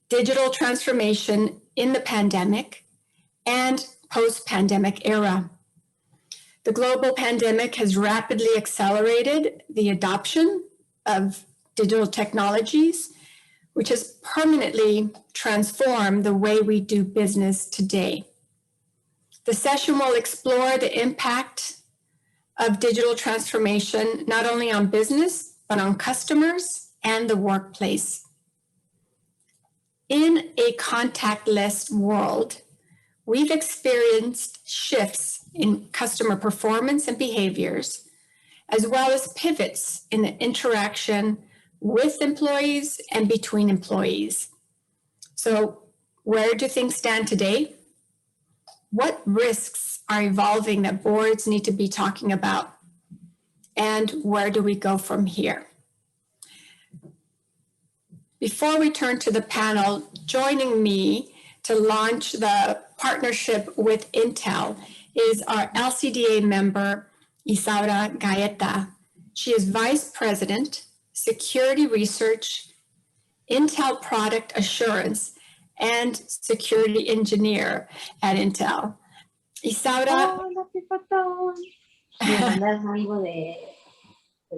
digital transformation in the pandemic and post-pandemic era. The global pandemic has rapidly accelerated the adoption of digital technologies, which has permanently transformed the way we do business today. The session will explore the impact of digital transformation, not only on business, but on customers and the workplace. In a contactless world, we've experienced shifts in customer performance and behaviors, as well as pivots in the interaction with employees and between employees. So where do things stand today? What risks are evolving that boards need to be talking about? And where do we go from here? Before we turn to the panel, joining me to launch the partnership with Intel is our LCDA member, Isaura Gaeta. She is Vice President, Security Research, Intel Product Assurance, and Security Engineer at Intel. Isaura.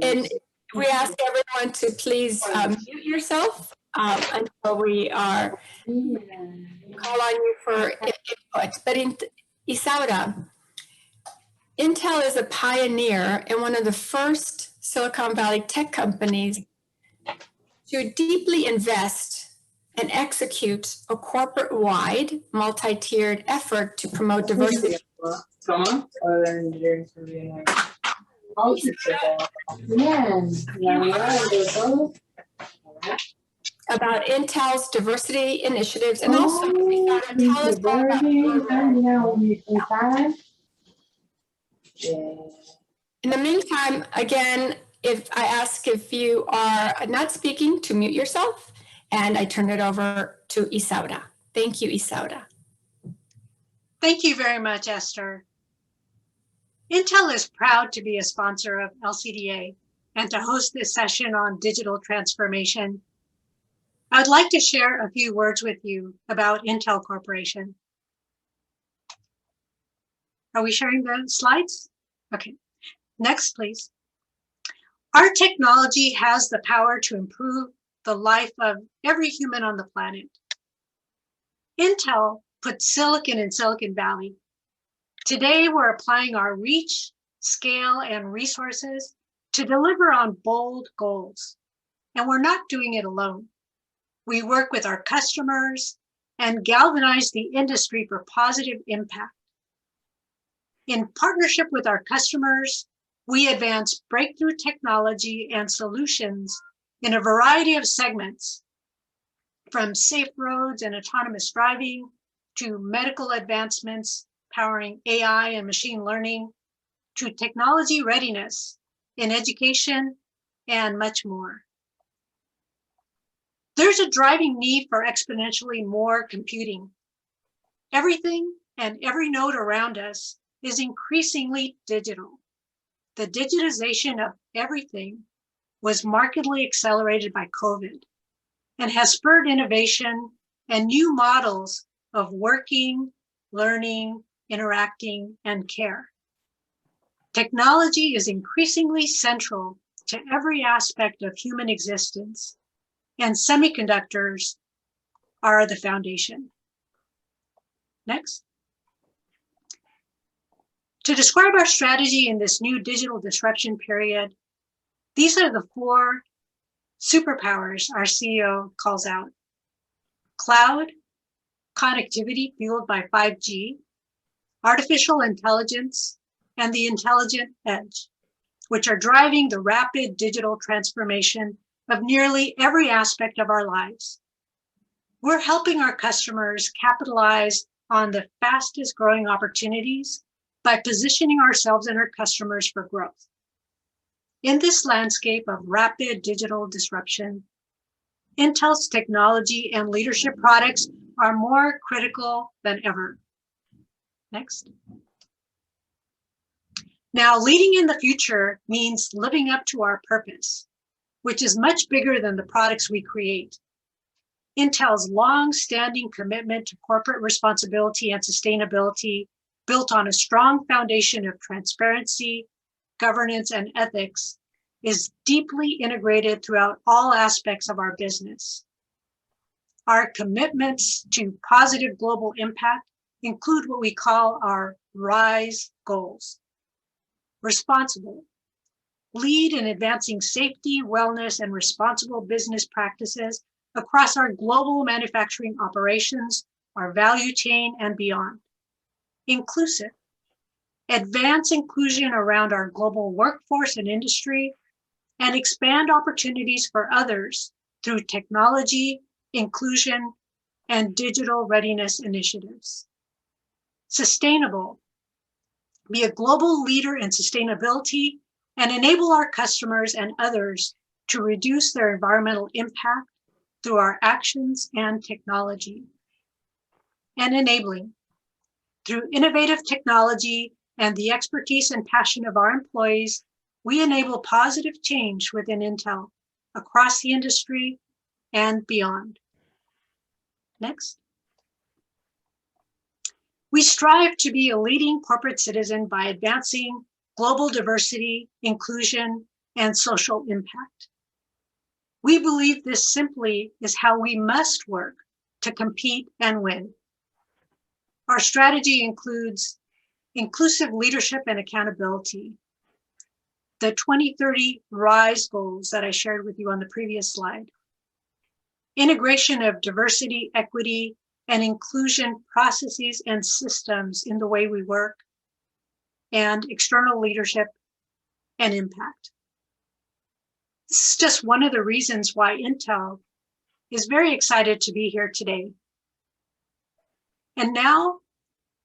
And we ask everyone to please mute yourself until we are call on you for input. But Isaura, Intel is a pioneer and one of the first Silicon Valley tech companies to deeply invest and execute a corporate-wide, multi-tiered effort to promote diversity. About Intel's diversity initiatives, and also tell us more about in the meantime, again, if I ask if you are not speaking, to mute yourself, and I turn it over to Isaura. Thank you, Isaura. Thank you very much, Esther. Intel is proud to be a sponsor of LCDA and to host this session on digital transformation. I'd like to share a few words with you about Intel Corporation. Are we sharing the slides? Okay, next, please. Our technology has the power to improve the life of every human on the planet. Intel put silicon in Silicon Valley. Today, we're applying our reach, scale, and resources to deliver on bold goals. And we're not doing it alone. We work with our customers and galvanize the industry for positive impact. In partnership with our customers, we advance breakthrough technology and solutions in a variety of segments, from safe roads and autonomous driving to medical advancements powering AI and machine learning, to technology readiness in education, and much more. There's a driving need for exponentially more computing. Everything and every node around us is increasingly digital. The digitization of everything was markedly accelerated by COVID and has spurred innovation and new models of working, learning, interacting, and care. Technology is increasingly central to every aspect of human existence, and semiconductors are the foundation. Next. To describe our strategy in this new digital disruption period, these are the 4 superpowers our CEO calls out: cloud, connectivity fueled by 5G, artificial intelligence, and the intelligent edge, which are driving the rapid digital transformation of nearly every aspect of our lives. We're helping our customers capitalize on the fastest growing opportunities by positioning ourselves and our customers for growth. In this landscape of rapid digital disruption, Intel's technology and leadership products are more critical than ever. Next. Now, leading in the future means living up to our purpose, which is much bigger than the products we create. Intel's long-standing commitment to corporate responsibility and sustainability, built on a strong foundation of transparency, governance, and ethics, is deeply integrated throughout all aspects of our business. Our commitments to positive global impact include what we call our RISE goals. Responsible. Lead in advancing safety, wellness, and responsible business practices across our global manufacturing operations, our value chain, and beyond. Inclusive. Advance inclusion around our global workforce and industry, and expand opportunities for others through technology, inclusion, and digital readiness initiatives. Sustainable. Be a global leader in sustainability and enable our customers and others to reduce their environmental impact through our actions and technology. And enabling. Through innovative technology and the expertise and passion of our employees, we enable positive change within Intel, across the industry, and beyond. Next. We strive to be a leading corporate citizen by advancing global diversity, inclusion, and social impact. We believe this simply is how we must work to compete and win. Our strategy includes inclusive leadership and accountability, the 2030 RISE goals that I shared with you on the previous slide, integration of diversity, equity, and inclusion processes and systems in the way we work, and external leadership and impact. This is just one of the reasons why Intel is very excited to be here today. And now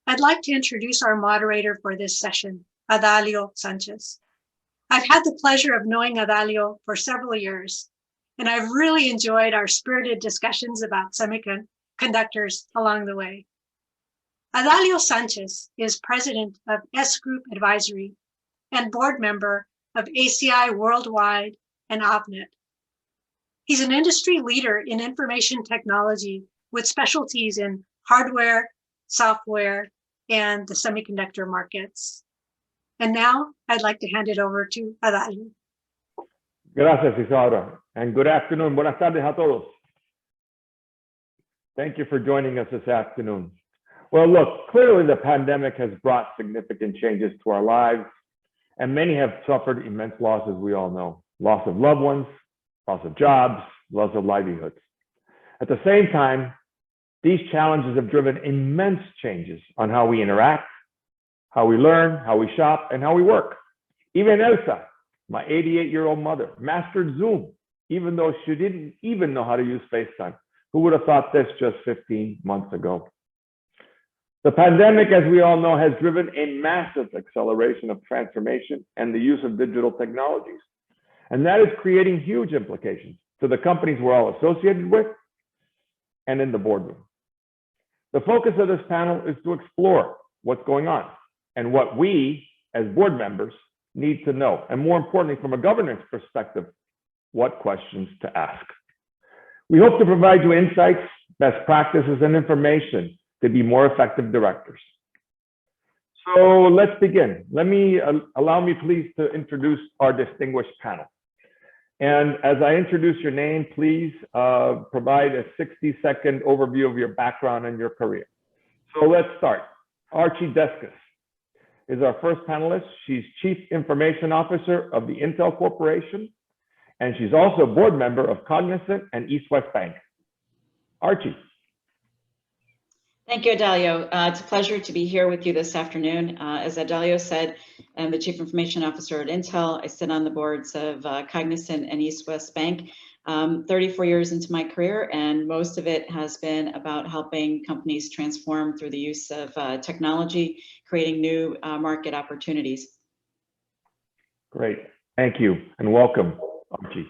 I'd like to introduce our moderator for this session, Adalio Sanchez. I've had the pleasure of knowing Adalio for several years, and I've really enjoyed our spirited discussions about semiconductors along the way. Adalio Sanchez is president of S Group Advisory and board member of ACI Worldwide and OVNET. He's an industry leader in information technology with specialties in hardware, software, and the semiconductor markets. And now I'd like to hand it over to Adalio. Gracias, Isadora, and good afternoon. Buenas tardes a todos. Thank you for joining us this afternoon. Well, look, clearly the pandemic has brought significant changes to our lives, and many have suffered immense losses, we all know. Loss of loved ones, loss of jobs, loss of livelihoods. At the same time, these challenges have driven immense changes on how we interact, how we learn, how we shop, and how we work. Even Elsa, my 88-year-old mother, mastered Zoom, even though she didn't even know how to use FaceTime. Who would have thought this just 15 months ago? The pandemic, as we all know, has driven a massive acceleration of transformation and the use of digital technologies. And that is creating huge implications to the companies we're all associated with and in the boardroom. The focus of this panel is to explore what's going on and what we, as board members, need to know. And more importantly, from a governance perspective, what questions to ask. We hope to provide you insights, best practices, and information to be more effective directors. So let's begin. Allow me please to introduce our distinguished panel. And as I introduce your name, please provide a 60-second overview of your background and your career. So let's start. Archie Deskus is our first panelist. She's Chief Information Officer of the Intel Corporation, and she's also a board member of Cognizant and East West Bank. Archie. Thank you, Adalio. It's a pleasure to be here with you this afternoon. As Adalio said, I'm the Chief Information Officer at Intel. I sit on the boards of Cognizant and East West Bank. 34 years into my career, and most of it has been about helping companies transform through the use of technology, creating new market opportunities. Great, thank you, and welcome, Archie.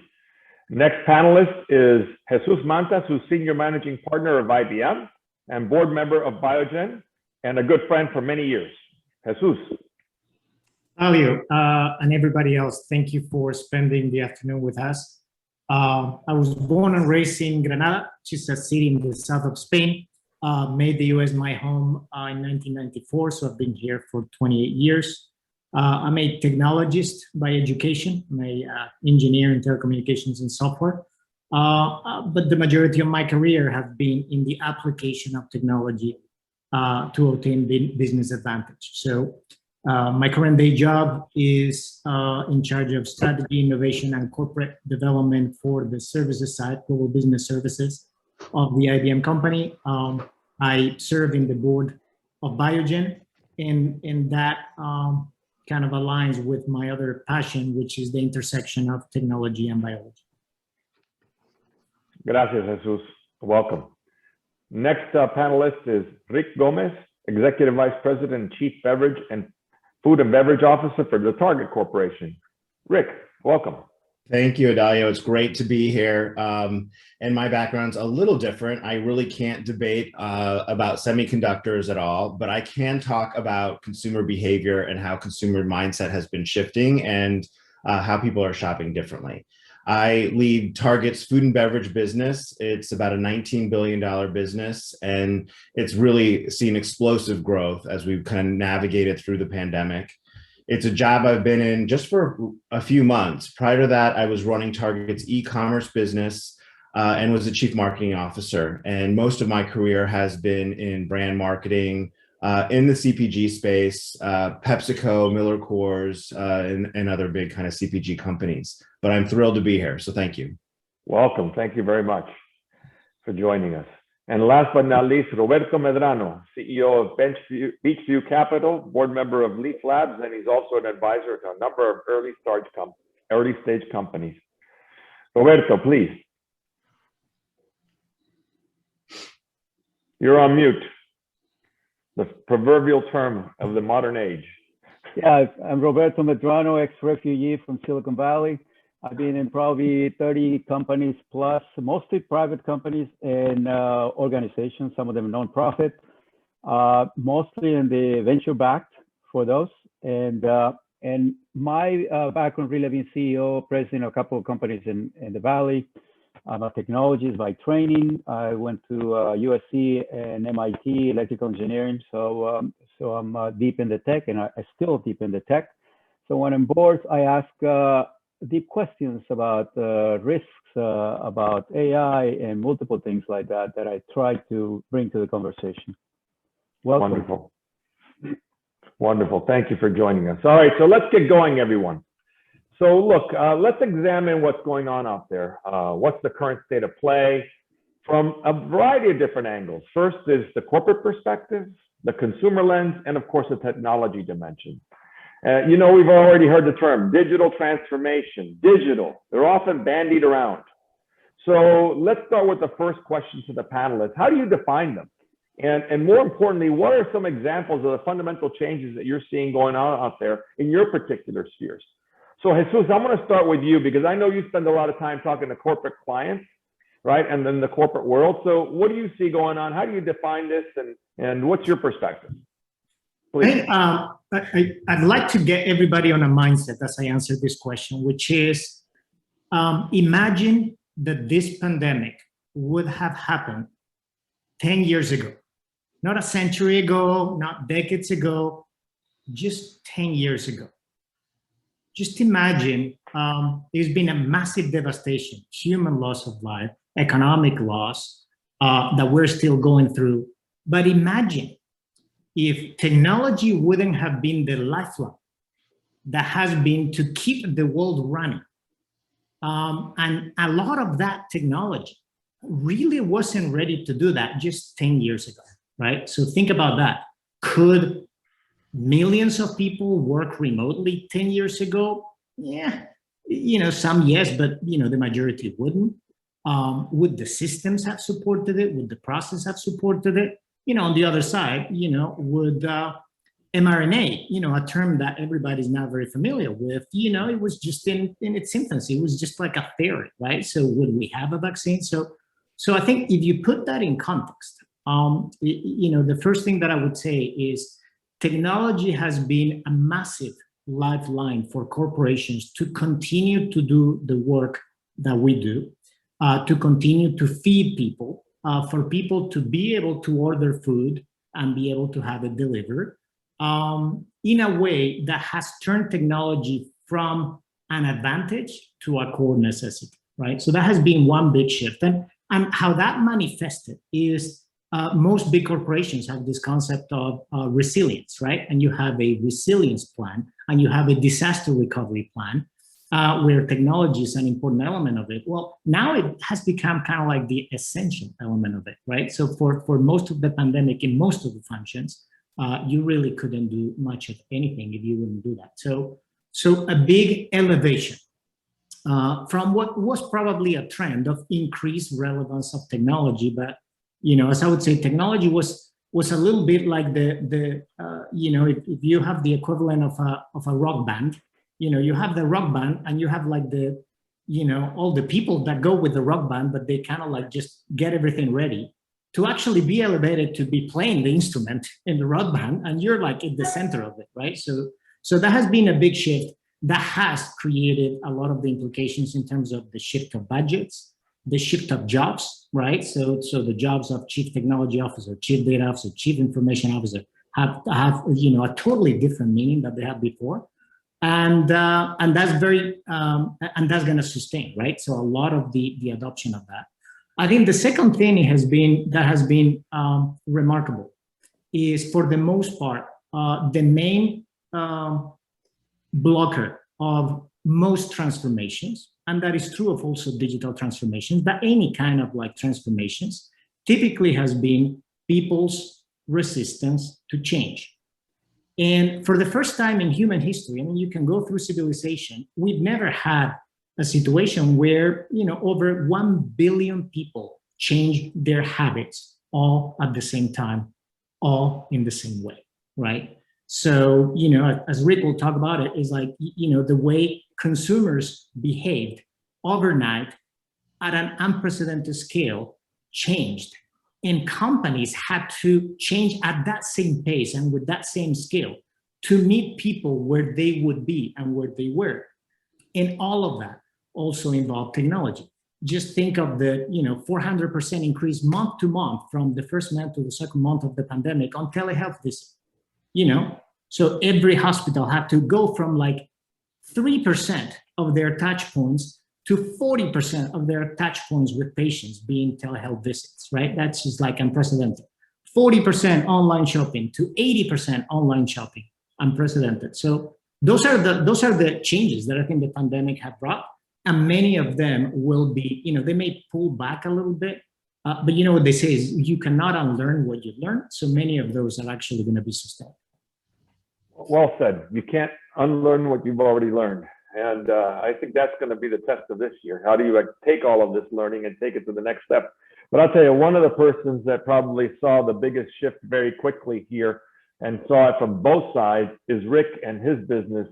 Next panelist is Jesus Mantas, who's Senior Managing Partner of IBM and board member of Biogen, and a good friend for many years. Jesus. Adalio, and everybody else, thank you for spending the afternoon with us. I was born and raised in Granada, which is a city in the south of Spain. Made the US my home in 1994, so I've been here for 28 years. I'm a technologist by education. I'm an engineer in telecommunications and software. But the majority of my career has been in the application of technology to obtain business advantage. So my current day job is in charge of strategy, innovation, and corporate development for the services side, global business services of the IBM company. I serve in the board of Biogen, and that kind of aligns with my other passion, which is the intersection of technology and biology. Gracias, Jesus. Welcome. Next panelist is Rick Gomez, Executive Vice President and Chief Beverage and Food and Beverage Officer for the Target Corporation. Rick, welcome. Thank you, Adalio. It's great to be here. And my background's a little different. I really can't debate about semiconductors at all, but I can talk about consumer behavior and how consumer mindset has been shifting and how people are shopping differently. I lead Target's food and beverage business. It's about a $19 billion business, and it's really seen explosive growth as we've kind of navigated through the pandemic. It's a job I've been in just for a few months. Prior to that, I was running Target's e-commerce business and was the chief marketing officer. And most of my career has been in brand marketing, in the CPG space, PepsiCo, Miller Coors, and other big kind of CPG companies. But I'm thrilled to be here, so thank you. Welcome. Thank you very much for joining us. And last but not least, Roberto Medrano, CEO of Beachview Capital, board member of Leaf Labs, and he's also an advisor to a number of early stage companies. Roberto, please. You're on mute. The proverbial term of the modern age. Yeah, I'm Roberto Medrano, ex-refugee from Silicon Valley. I've been in probably 30 companies plus, mostly private companies and organizations, some of them nonprofit, mostly in the venture-backed for those. And my background really being CEO, president of a couple of companies in the Valley. I'm a technologist by training. I went to USC and MIT electrical engineering. So I'm deep in the tech, and I still deep in the tech. So when I'm bored, I ask deep questions about risks, about AI and multiple things like that I try to bring to the conversation. Welcome. Wonderful. Wonderful. Thank you for joining us. All right, so let's get going, everyone. So look, let's examine what's going on out there. What's the current state of play from a variety of different angles. First is the corporate perspective, the consumer lens, and of course, the technology dimension. You know, we've already heard the term digital transformation, digital. They're often bandied around. So let's start with the first question to the panelists. How do you define them? And more importantly, what are some examples of the fundamental changes that you're seeing going on out there in your particular spheres? So Jesus, I'm going to start with you because I know you spend a lot of time talking to corporate clients, right? And then the corporate world. So what do you see going on? How do you define this? And what's your perspective? I'd like to get everybody on a mindset as I answer this question, which is imagine that this pandemic would have happened 10 years ago, not a century ago, not decades ago, just 10 years ago. Just imagine there's been a massive devastation, human loss of life, economic loss that we're still going through. But imagine if technology wouldn't have been the lifeline that has been to keep the world running. And a lot of that technology really wasn't ready to do that just 10 years ago, right? So think about that. Could millions of people work remotely 10 years ago? Yeah, you know, some yes, but you know, the majority wouldn't. Would the systems have supported it? Would the process have supported it? You know, on the other side, you know, would mRNA, you know, a term that everybody's not very familiar with, you know, it was just in its infancy. It was just like a theory, right? So would we have a vaccine? So I think if you put that in context, you know, the first thing that I would say is technology has been a massive lifeline for corporations to continue to do the work that we do, to continue to feed people, for people to be able to order food and be able to have it delivered, in a way that has turned technology from an advantage to a core necessity, right? So that has been one big shift. And how that manifested is most big corporations have this concept of resilience, right? And you have a resilience plan and you have a disaster recovery plan, where technology is an important element of it. Well, now it has become kind of like the essential element of it, right? So for most of the pandemic, in most of the functions, you really couldn't do much of anything if you wouldn't do that. So a big elevation from what was probably a trend of increased relevance of technology. But, you know, as I would say, technology was a little bit like you know, if you have the equivalent of a rock band, you know, you have the rock band and you have like the, you know, all the people that go with the rock band, but they kind of like just get everything ready to actually be elevated to be playing the instrument in the rock band, and you're like at the center of it, right? So that has been a big shift that has created a lot of the implications in terms of the shift of budgets, the shift of jobs, right? So the jobs of chief technology officer, chief data officer, chief information officer have you know, a totally different meaning than they had before. And that's very, and that's going to sustain, right? So a lot of the adoption of that. I think the second thing that has been remarkable is, for the most part, the main blocker of most transformations, and that is true of also digital transformations, but any kind of like transformations, typically has been people's resistance to change. And for the first time in human history, I mean, you can go through civilization, we've never had a situation where, you know, over 1 billion people change their habits all at the same time, all in the same way, right? So, you know, as Rick will talk about it, is like, you know, the way consumers behaved overnight at an unprecedented scale changed. And companies had to change at that same pace and with that same scale to meet people where they would be and where they were. And all of that also involved technology. Just think of the, you know, 400% increase month to month from the first month to the second month of the pandemic on telehealth visits, you know? So every hospital had to go from like 3% of their touch points to 40% of their touch points with patients being telehealth visits, right? That's just like unprecedented. 40% online shopping to 80% online shopping, unprecedented. So those are the changes that I think the pandemic have brought, and many of them will be, you know, they may pull back a little bit, but you know what they say is you cannot unlearn what you've learned. So many of those are actually going to be sustained. Well said. You can't unlearn what you've already learned. And I think that's going to be the test of this year. How do you take all of this learning and take it to the next step? But I'll tell you, one of the persons that probably saw the biggest shift very quickly here and saw it from both sides is Rick and his business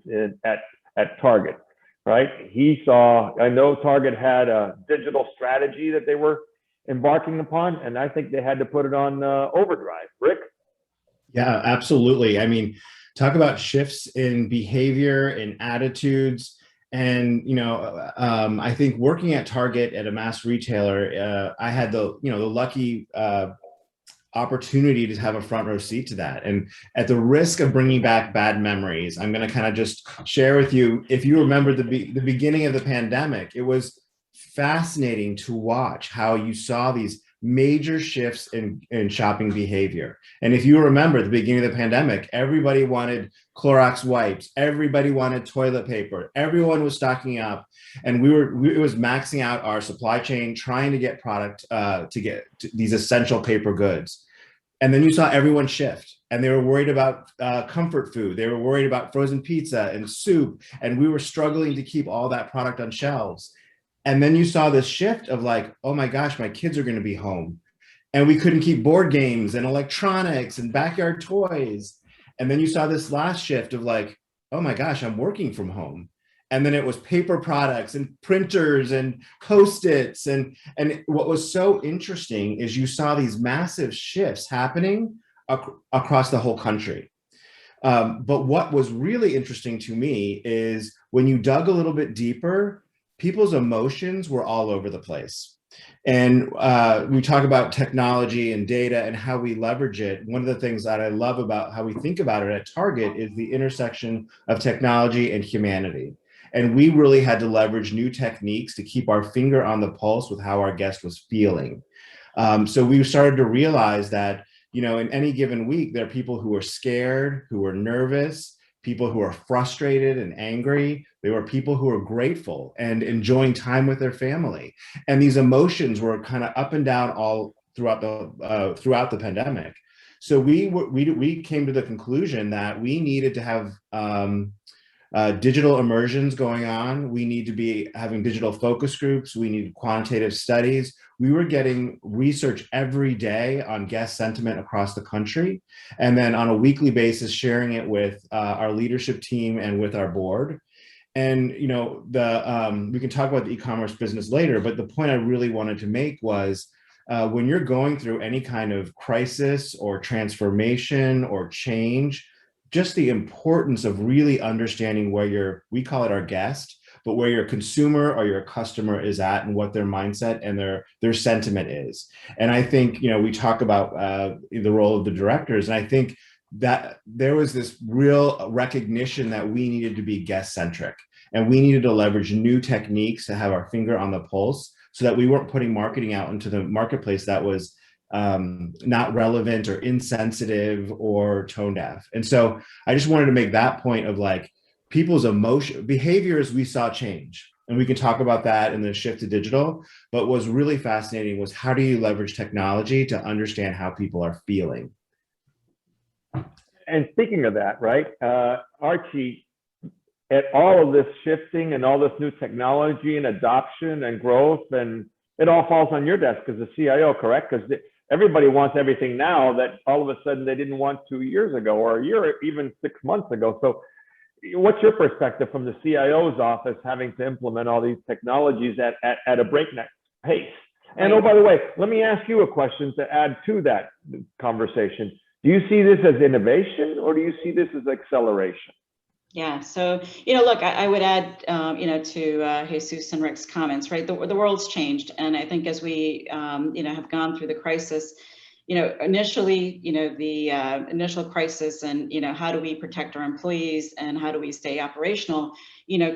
at Target, right? He saw, I know Target had a digital strategy that they were embarking upon, and I think they had to put it on overdrive. Rick? Yeah, absolutely. I mean, talk about shifts in behavior and attitudes. And, you know, I think working at Target at a mass retailer, I had the lucky opportunity to have a front row seat to that. And at the risk of bringing back bad memories, I'm going to kind of just share with you, if you remember the beginning of the pandemic, it was fascinating to watch how you saw these major shifts in shopping behavior. And if you remember the beginning of the pandemic, everybody wanted Clorox wipes, everybody wanted toilet paper, everyone was stocking up, and it was maxing out our supply chain, trying to get product to get these essential paper goods. And then you saw everyone shift, and they were worried about comfort food. They were worried about frozen pizza and soup, and we were struggling to keep all that product on shelves. And then you saw this shift of like, oh my gosh, my kids are going to be home. And we couldn't keep board games and electronics and backyard toys. And then you saw this last shift of like, oh my gosh, I'm working from home. And then it was paper products and printers and Post-its. And what was so interesting is you saw these massive shifts happening across the whole country. But what was really interesting to me is when you dug a little bit deeper, people's emotions were all over the place. And we talk about technology and data and how we leverage it. One of the things that I love about how we think about it at Target is the intersection of technology and humanity. And we really had to leverage new techniques to keep our finger on the pulse with how our guest was feeling. So we started to realize that, in any given week, there are people who are scared, who are nervous, people who are frustrated and angry. There were people who were grateful and enjoying time with their family. And these emotions were kind of up and down all throughout the pandemic. So we came to the conclusion that we needed to have digital immersions going on. We need to be having digital focus groups. We need quantitative studies. We were getting research every day on guest sentiment across the country. And then on a weekly basis, sharing it with our leadership team and with our board. And, we can talk about the e-commerce business later, but the point I really wanted to make was when you're going through any kind of crisis or transformation or change, just the importance of really understanding where we call it our guest, but where your consumer or your customer is at and what their mindset and their sentiment is. And I think, we talk about the role of the directors, and I think that there was this real recognition that we needed to be guest centric, and we needed to leverage new techniques to have our finger on the pulse so that we weren't putting marketing out into the marketplace that was not relevant or insensitive or tone deaf. And so I just wanted to make that point of people's behaviors we saw change. And we can talk about that in the shift to digital, but what was really fascinating was how do you leverage technology to understand how people are feeling? And speaking of that, right, Archie, at all of this shifting and all this new technology and adoption and growth, and it all falls on your desk as a CIO, correct? Because everybody wants everything now that all of a sudden they didn't want 2 years ago or a year, even 6 months ago. So what's your perspective from the CIO's office having to implement all these technologies at a breakneck pace? And oh, by the way, let me ask you a question to add to that conversation. Do you see this as innovation or do you see this as acceleration? Yeah, so, look, I would add, to Jesus and Rick's comments, right? The world's changed. And I think as we, have gone through the crisis, initially, the initial crisis and, how do we protect our employees and how do we stay operational,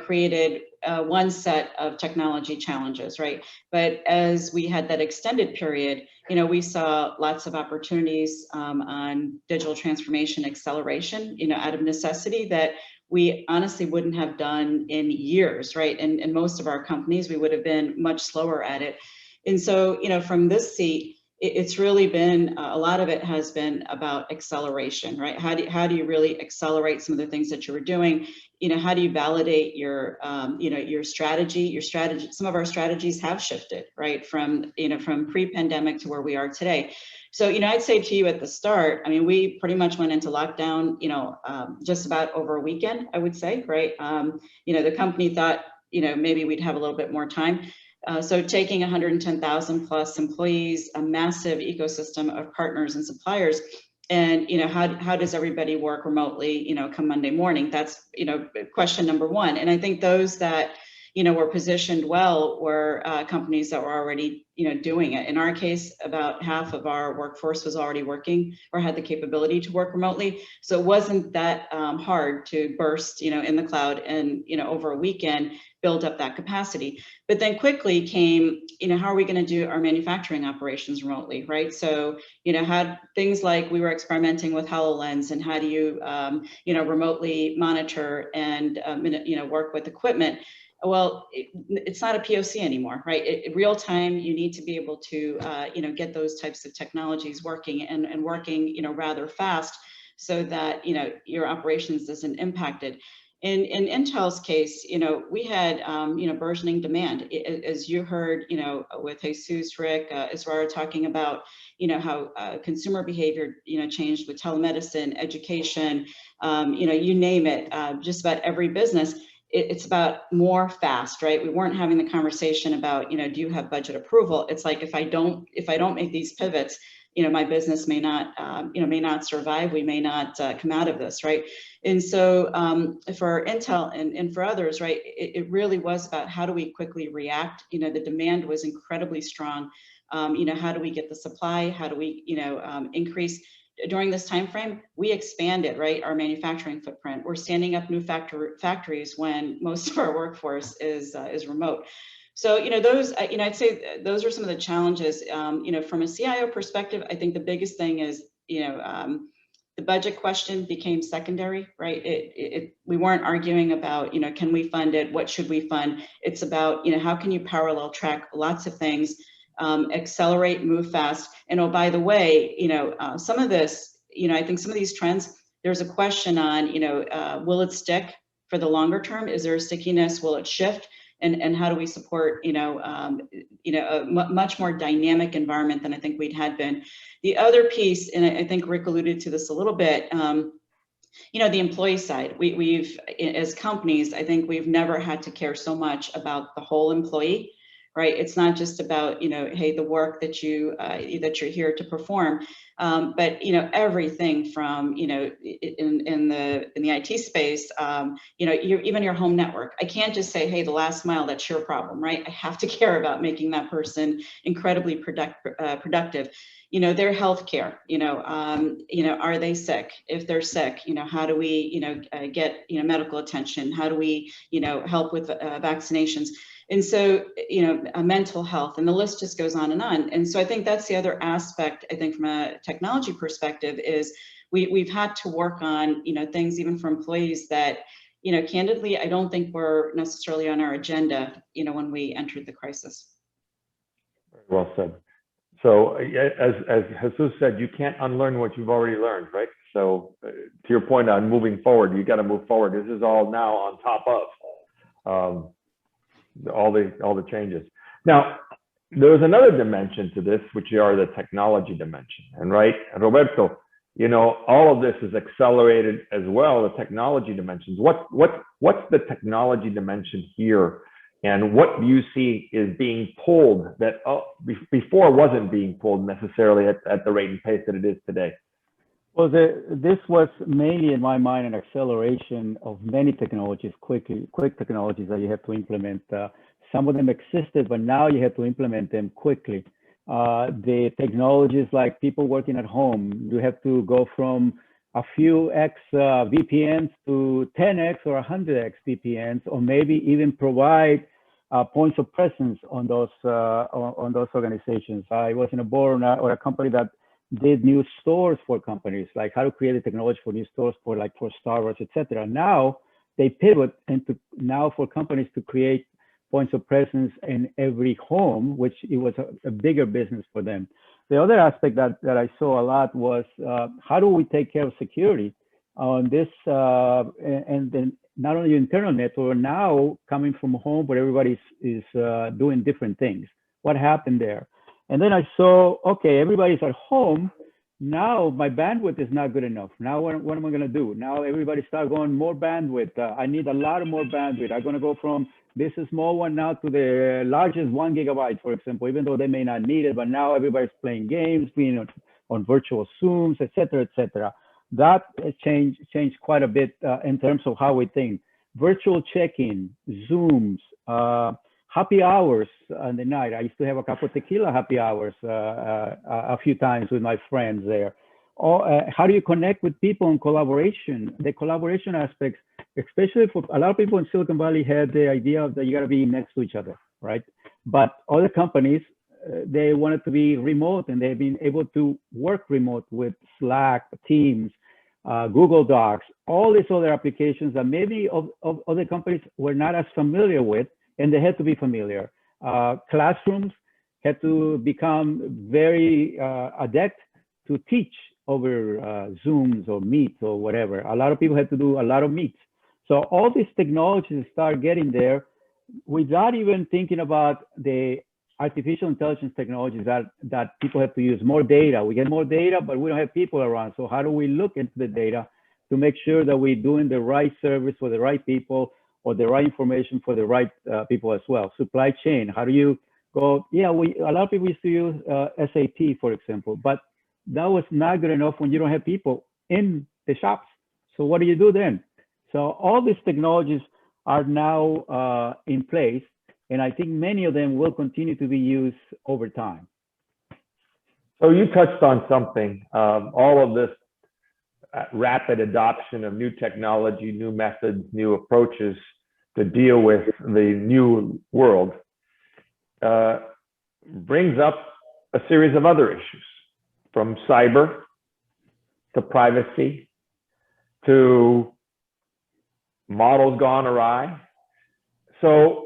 created one set of technology challenges, right? But as we had that extended period, we saw lots of opportunities on digital transformation acceleration, out of necessity that we honestly wouldn't have done in years, right? And in most of our companies, we would have been much slower at it. And so, from this seat, it's really been, a lot of it has been about acceleration, right? How do you really accelerate some of the things that you were doing? How do you validate your, your strategy? Some of our strategies have shifted, right? From pre-pandemic to where we are today. So, I'd say to you at the start, we pretty much went into lockdown, just about over a weekend, I would say, right? The company thought, maybe we'd have a little bit more time. So taking 110,000 plus employees, a massive ecosystem of partners and suppliers, and how does everybody work remotely, come Monday morning? That's question number one. And I think those that were positioned well were companies that were already doing it. In our case, about half of our workforce was already working or had the capability to work remotely. So it wasn't that hard to burst in the cloud and over a weekend build up that capacity. But then quickly came how are we going to do our manufacturing operations remotely, right? So had things like we were experimenting with HoloLens and how do you remotely monitor and work with equipment. Well, it's not a POC anymore, right? Real time, you need to be able to, get those types of technologies working and working, rather fast so that, your operations isn't impacted. In Intel's case, we had, burgeoning demand. As you heard, with Jesus, Rick, Israr talking about, how consumer behavior, changed with telemedicine, education, you name it, just about every business. It's about more fast, right? We weren't having the conversation about, do you have budget approval? It's like, if I don't make these pivots, my business may not survive. We may not come out of this, right? And so for Intel and for others, right, it really was about how do we quickly react? The demand was incredibly strong. How do we get the supply? How do we, increase? During this time frame, we expanded, right, our manufacturing footprint. We're standing up new factories when most of our workforce is remote. So, those, I'd say those are some of the challenges. From a CIO perspective, I think the biggest thing is, the budget question became secondary, right? We weren't arguing about, can we fund it? What should we fund? It's about, how can you parallel track lots of things, accelerate, move fast. And oh, by the way, some of this, I think some of these trends, there's a question on, will it stick for the longer term? Is there a stickiness? Will it shift? And how do we support, a much more dynamic environment than I think we'd had been. The other piece, and I think Rick alluded to this a little bit, the employee side. We've, as companies, I think we've never had to care so much about the whole employee, right? It's not just about, hey, the work that you're here to perform, but everything from, in the IT space, even your home network. I can't just say, hey, the last mile, that's your problem, right? I have to care about making that person incredibly productive. Their healthcare, are they sick? If they're sick, how do we, get, medical attention? How do we, help with vaccinations? And so, mental health, and the list just goes on. And so I think that's the other aspect, I think, from a technology perspective, is we've had to work on, things even for employees that, candidly, I don't think were necessarily on our agenda, when we entered the crisis. Well said. So as Jesus said, you can't unlearn what you've already learned, right? So to your point on moving forward, you got to move forward. This is all now on top of all the changes. Now, there's another dimension to this, which are the technology dimension. And right, Roberto, all of this is accelerated as well, the technology dimensions. What's the technology dimension here? And what do you see is being pulled that before wasn't being pulled necessarily at the rate and pace that it is today? Well, this was mainly, in my mind, an acceleration of many technologies, quick technologies that you have to implement. Some of them existed, but now you have to implement them quickly. The technologies like people working at home, you have to go from a few X VPNs to 10X or 100X VPNs, or maybe even provide points of presence on those organizations. I was in a board or a company that did new stores for companies, like how to create a technology for new stores for Starbucks, etc. Now they pivot into now for companies to create points of presence in every home, which it was a bigger business for them. The other aspect that I saw a lot was how do we take care of security on this, and then not only internal network, now coming from home where everybody is doing different things. What happened there? And then I saw, okay, everybody's at home. Now my bandwidth is not good enough. Now what am I going to do? Now everybody start going more bandwidth. I need a lot of more bandwidth. I'm going to go from this small one now to the largest 1 gigabyte, for example, even though they may not need it, but now everybody's playing games, being on virtual Zooms, et cetera, That changed quite a bit in terms of how we think. Virtual check-in, Zooms, happy hours on the night. I used to have a couple of tequila happy hours a few times with my friends there. Or how do you connect with people in collaboration? The collaboration aspects, especially for a lot of people in Silicon Valley, had the idea that you got to be next to each other, right? But other companies, they wanted to be remote, and they've been able to work remote with Slack, Teams, Google Docs, all these other applications that maybe of other companies were not as familiar with, and they had to be familiar. Classrooms had to become very adept to teach over Zooms or Meets or whatever. A lot of people had to do a lot of Meets. So all these technologies start getting there without even thinking about the artificial intelligence technologies that people have to use. More data. We get more data, but we don't have people around. So how do we look into the data to make sure that we're doing the right service for the right people, or the right information for the right people as well? Supply chain. How do you go? Yeah, a lot of people used to use SAP, for example, but that was not good enough when you don't have people in the shops. So what do you do then? So all these technologies are now in place, and I think many of them will continue to be used over time. So you touched on something, all of this rapid adoption of new technology, new methods, new approaches to deal with the new world brings up a series of other issues, from cyber to privacy to models gone awry. So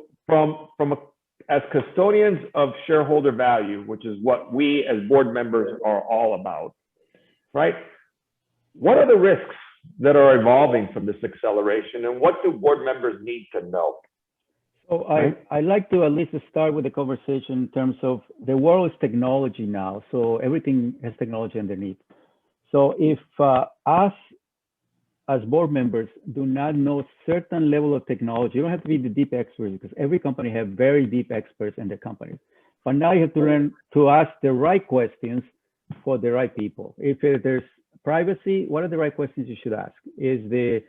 as custodians of shareholder value, which is what we as board members are all about, right? What are the risks that are evolving from this acceleration, and what do board members need to know? So I like to at least start with the conversation in terms of the world is technology now. So everything has technology underneath. So if us as board members do not know certain level of technology, you don't have to be the deep experts, because every company have very deep experts in their company. But now you have to learn to ask the right questions for the right people. If there's privacy, what are the right questions you should ask? Is the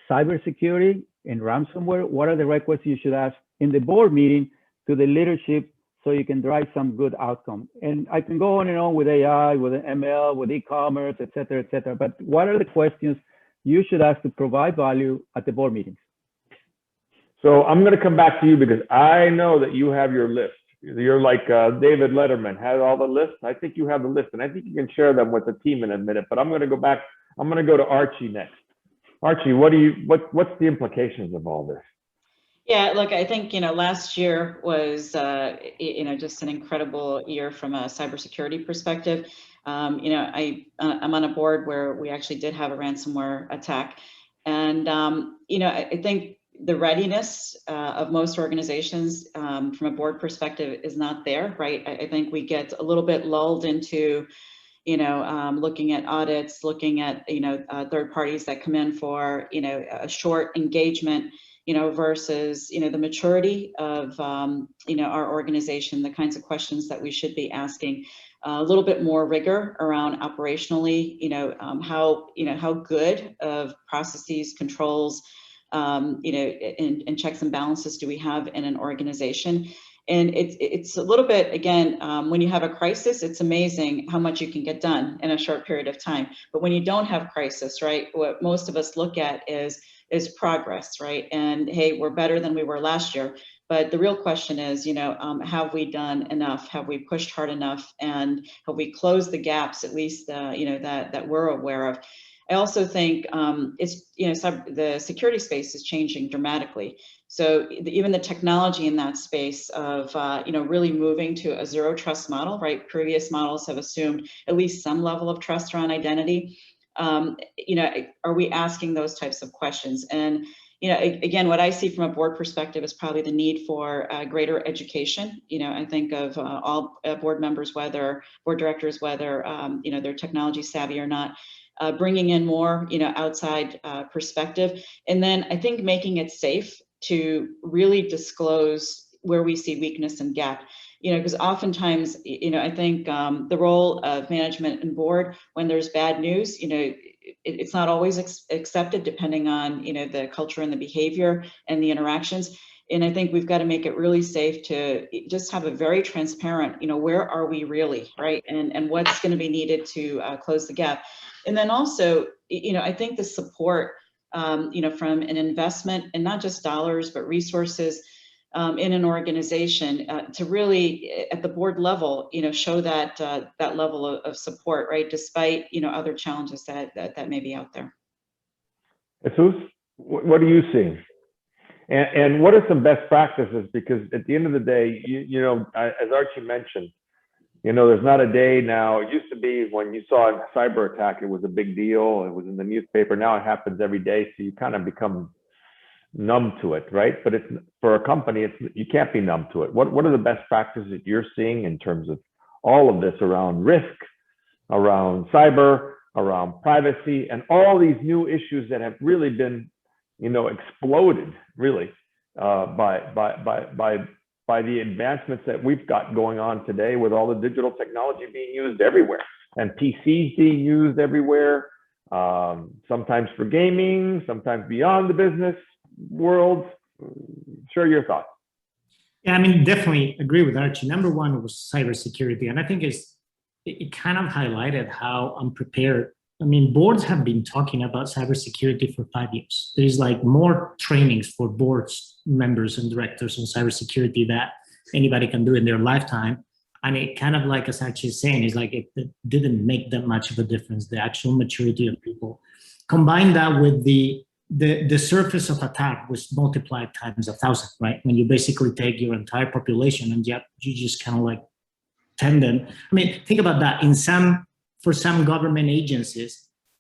cybersecurity and ransomware, what are the right questions you should ask in the board meeting to the leadership so you can drive some good outcome? And I can go on and on with AI, with ML, with e-commerce, et cetera, et cetera. But what are the questions you should ask to provide value at the board meetings? So I'm going to come back to you, because I know that you have your list. You're like David Letterman had all the lists. I think you have the list, and I think you can share them with the team in a minute. But I'm going to go back. I'm going to go to Archie next. Archie, what's the implications of all this? Yeah, look, I think, last year was, just an incredible year from a cybersecurity perspective. I'm on a board where we actually did have a ransomware attack. And, I think the readiness of most organizations from a board perspective is not there, right? I think we get a little bit lulled into, looking at audits, looking at, third parties that come in for, a short engagement, versus, the maturity of, our organization, the kinds of questions that we should be asking, a little bit more rigor around operationally, how good of processes, controls, and checks and balances do we have in an organization? And it's a little bit, again, when you have a crisis, it's amazing how much you can get done in a short period of time. But when you don't have crisis, right, what most of us look at is progress, right? And hey, we're better than we were last year. But the real question is, have we done enough? Have we pushed hard enough? And have we closed the gaps, at least, that we're aware of? I also think the security space is changing dramatically. So even the technology in that space of really moving to a zero trust model, right? Previous models have assumed at least some level of trust around identity. Are we asking those types of questions? And again, what I see from a board perspective is probably the need for greater education. I think of all board members, whether board directors, whether they're technology savvy or not. Bringing in more, outside perspective. And then I think making it safe to really disclose where we see weakness and gap, because oftentimes, I think the role of management and board, when there's bad news, it's not always accepted depending on, the culture and the behavior and the interactions. And I think we've got to make it really safe to just have a very transparent, where are we really, right? And what's going to be needed to close the gap. And then also, I think the support, from an investment, and not just dollars, but resources in an organization to really, at the board level, show that that level of support, right? Despite, other challenges that may be out there. Jesus, what are you seeing? And what are some best practices? Because at the end of the day, as Archie mentioned, there's not a day now. It used to be when you saw a cyber attack, it was a big deal. It was in the newspaper. Now it happens every day. So you kind of become numb to it, right? But it's for a company, you can't be numb to it. What are the best practices that you're seeing in terms of all of this around risk, around cyber, around privacy, and all these new issues that have really been, exploded really by by the advancements that we've got going on today with all the digital technology being used everywhere and PCs being used everywhere, sometimes for gaming, sometimes beyond the business world. Share your thoughts. Yeah, I mean, definitely agree with Archie. Number one was cybersecurity. And I think it kind of highlighted how unprepared. I mean, boards have been talking about cybersecurity for 5 years. There's like more trainings for boards members and directors on cybersecurity that anybody can do in their lifetime. And it kind of like, as Archie is saying, is like it didn't make that much of a difference, the actual maturity of people. Combine that with the surface of attack was multiplied times 1,000, right? When you basically take your entire population and yet you just kind of like tend them. I mean, think about that. For some government agencies,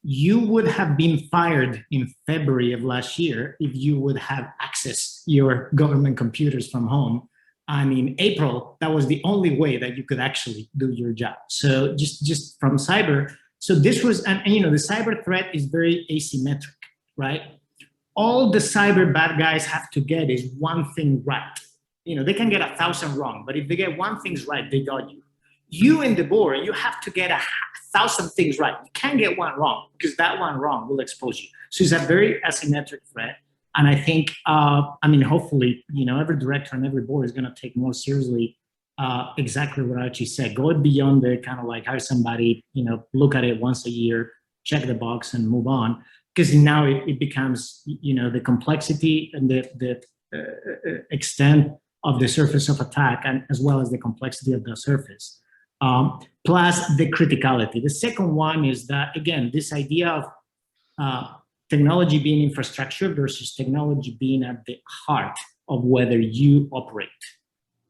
you would have been fired in February of last year if you would have accessed your government computers from home. And in April, that was the only way that you could actually do your job. So just from cyber. So this was, and you know, the cyber threat is very asymmetric, right? All the cyber bad guys have to get is one thing right. You know, they can get 1,000 wrong, but if they get one thing right, they got you. You in the board, you have to get 1,000 things right. You can't get one wrong because that one wrong will expose you. So it's a very asymmetric threat. And I think, I mean, hopefully, you know, every director and every board is going to take more seriously exactly what Archie said. Go beyond the kind of like hire somebody, you know, look at it once a year, check the box and move on. Because now it becomes, you know, the complexity and the extent of the surface of attack, and as well as the complexity of the surface. Plus the criticality. The second one is that, again, this idea of technology being infrastructure versus technology being at the heart of whether you operate.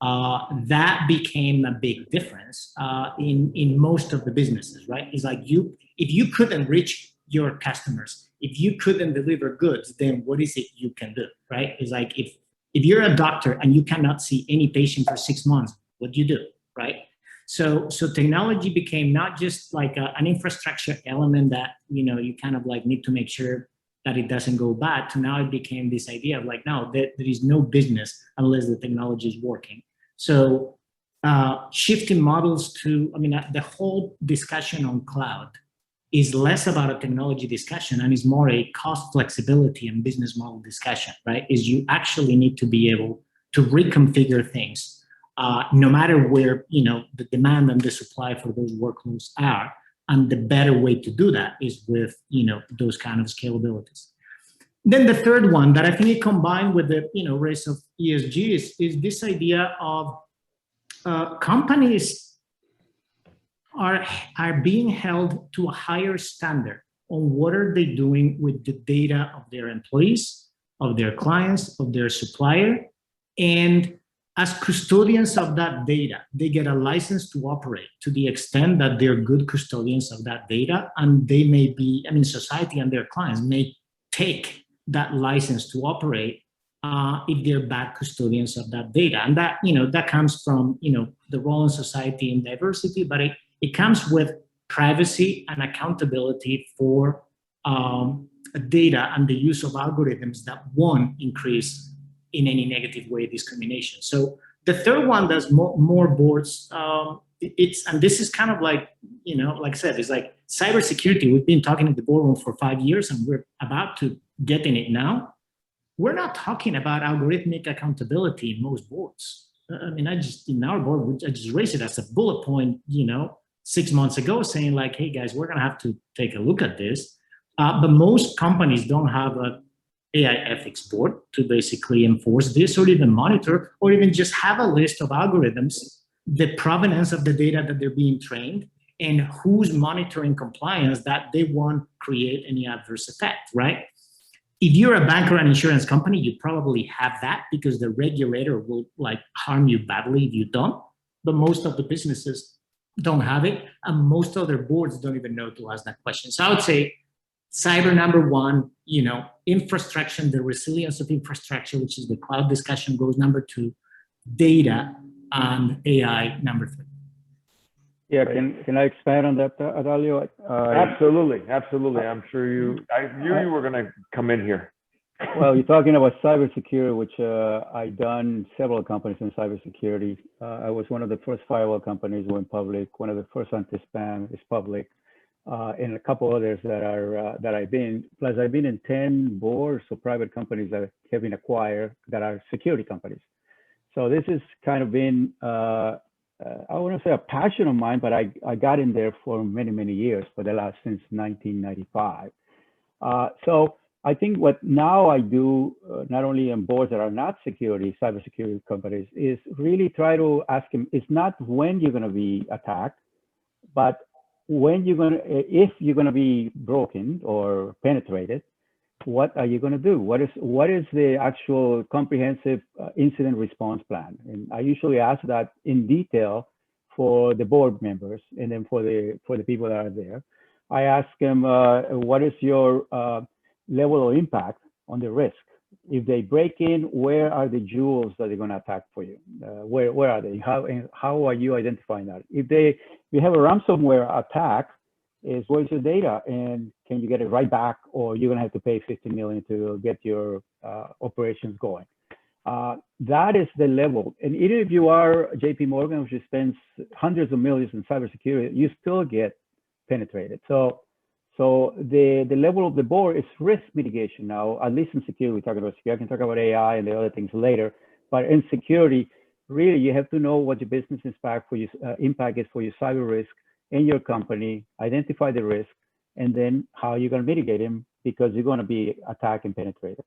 That became a big difference in most of the businesses, right? It's like if you couldn't reach your customers, if you couldn't deliver goods, then what is it you can do, right? It's like if you're a doctor and you cannot see any patient for 6 months, what do you do, right? So technology became not just like an infrastructure element that, you know, you kind of like need to make sure that it doesn't go bad, to now it became this idea of like, no, there is no business unless the technology is working. So shifting models to, I mean, the whole discussion on cloud is less about a technology discussion and is more a cost flexibility and business model discussion, right? Is you actually need to be able to reconfigure things no matter where, you know, the demand and the supply for those workloads are. And the better way to do that is with, you know, those kind of scalabilities. Then the third one that I think it combined with the, you know, race of ESG is this idea of companies are being held to a higher standard on what are they doing with the data of their employees, of their clients, of their supplier. And as custodians of that data, they get a license to operate to the extent that they're good custodians of that data. And they may be, I mean, society and their clients may take that license to operate if they're bad custodians of that data. And that, you know, that comes from, you know, the role in society and diversity, but it comes with privacy and accountability for data and the use of algorithms that won't increase in any negative way discrimination. So the third one does more boards. And this is kind of like, you know, like I said, it's like cybersecurity. We've been talking in the boardroom for 5 years and we're about to get in it now. We're not talking about algorithmic accountability in most boards. I mean, in our board, I just raised it as a bullet point, you know, 6 months ago saying like, hey guys, we're gonna have to take a look at this. But most companies don't have a AI ethics board to basically enforce this or even monitor or even just have a list of algorithms, the provenance of the data that they're being trained and who's monitoring compliance that they won't create any adverse effect, right? If you're a bank or an insurance company, you probably have that because the regulator will like harm you badly if you don't. But most of the businesses don't have it, and most other boards don't even know to ask that question. So I would say cyber number one, you know, infrastructure, the resilience of infrastructure, which is the cloud discussion, goes number two, data, and AI number three. Yeah, can I expand on that, Adalio? Absolutely. I'm sure I knew you were going to come in here. Well, you're talking about cybersecurity, which I done several companies in cybersecurity. I was one of the first firewall companies went public. One of the first anti-spam is public, and a couple others that are that I've been. Plus, I've been in 10 boards of private companies that have been acquired that are security companies. So this has kind of been, I wouldn't say a passion of mine, but I got in there for many years, for the last since 1995. So I think what now I do, not only on boards that are not cybersecurity companies, is really try to ask them, it's not when you're going to be attacked, but when you're going to, if you're going to be broken or penetrated, what are you going to do? What is the actual comprehensive incident response plan? And I usually ask that in detail for the board members, and then for the people that are there. I ask them, what is your level of impact on the risk? If they break in, where are the jewels that they're going to attack for you? Where are they? How are you identifying that? If you have a ransomware attack, is where's your data, and can you get it right back, or you're going to have to pay $50 million to get your operations going? That is the level. And even if you are JP Morgan, which spends hundreds of millions in cybersecurity, you still get penetrated. So the level of the board is risk mitigation now, at least in security. We're talking about security. I can talk about AI and the other things later, but in security, really, you have to know what your business impact is for your cyber risk in your company, identify the risk, and then how you're going to mitigate them, because you're going to be attacked and penetrated.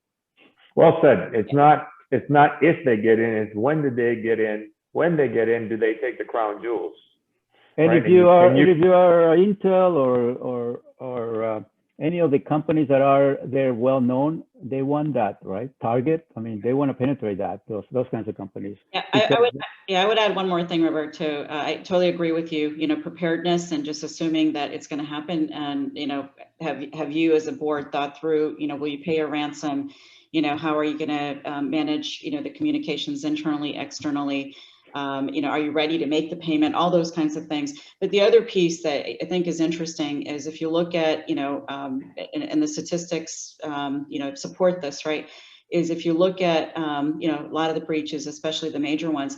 Well said. It's not if they get in, it's when did they get in? When they get in, do they take the crown jewels? And right? if you are Intel or any of the companies that are there well known, they want that, right? Target. I mean, they want to penetrate that. Those kinds of companies. Yeah, I would add one more thing, Roberto. I totally agree with you. You know, preparedness and just assuming that it's going to happen. And you know, have you as a board thought through? You know, will you pay a ransom? You know, how are you going to manage? You know, the communications internally, externally. You know, are you ready to make the payment? All those kinds of things. But the other piece that I think is interesting is if you look at, you know, and the statistics, you know, support this, right? Is if you look at, you know, a lot of the breaches, especially the major ones,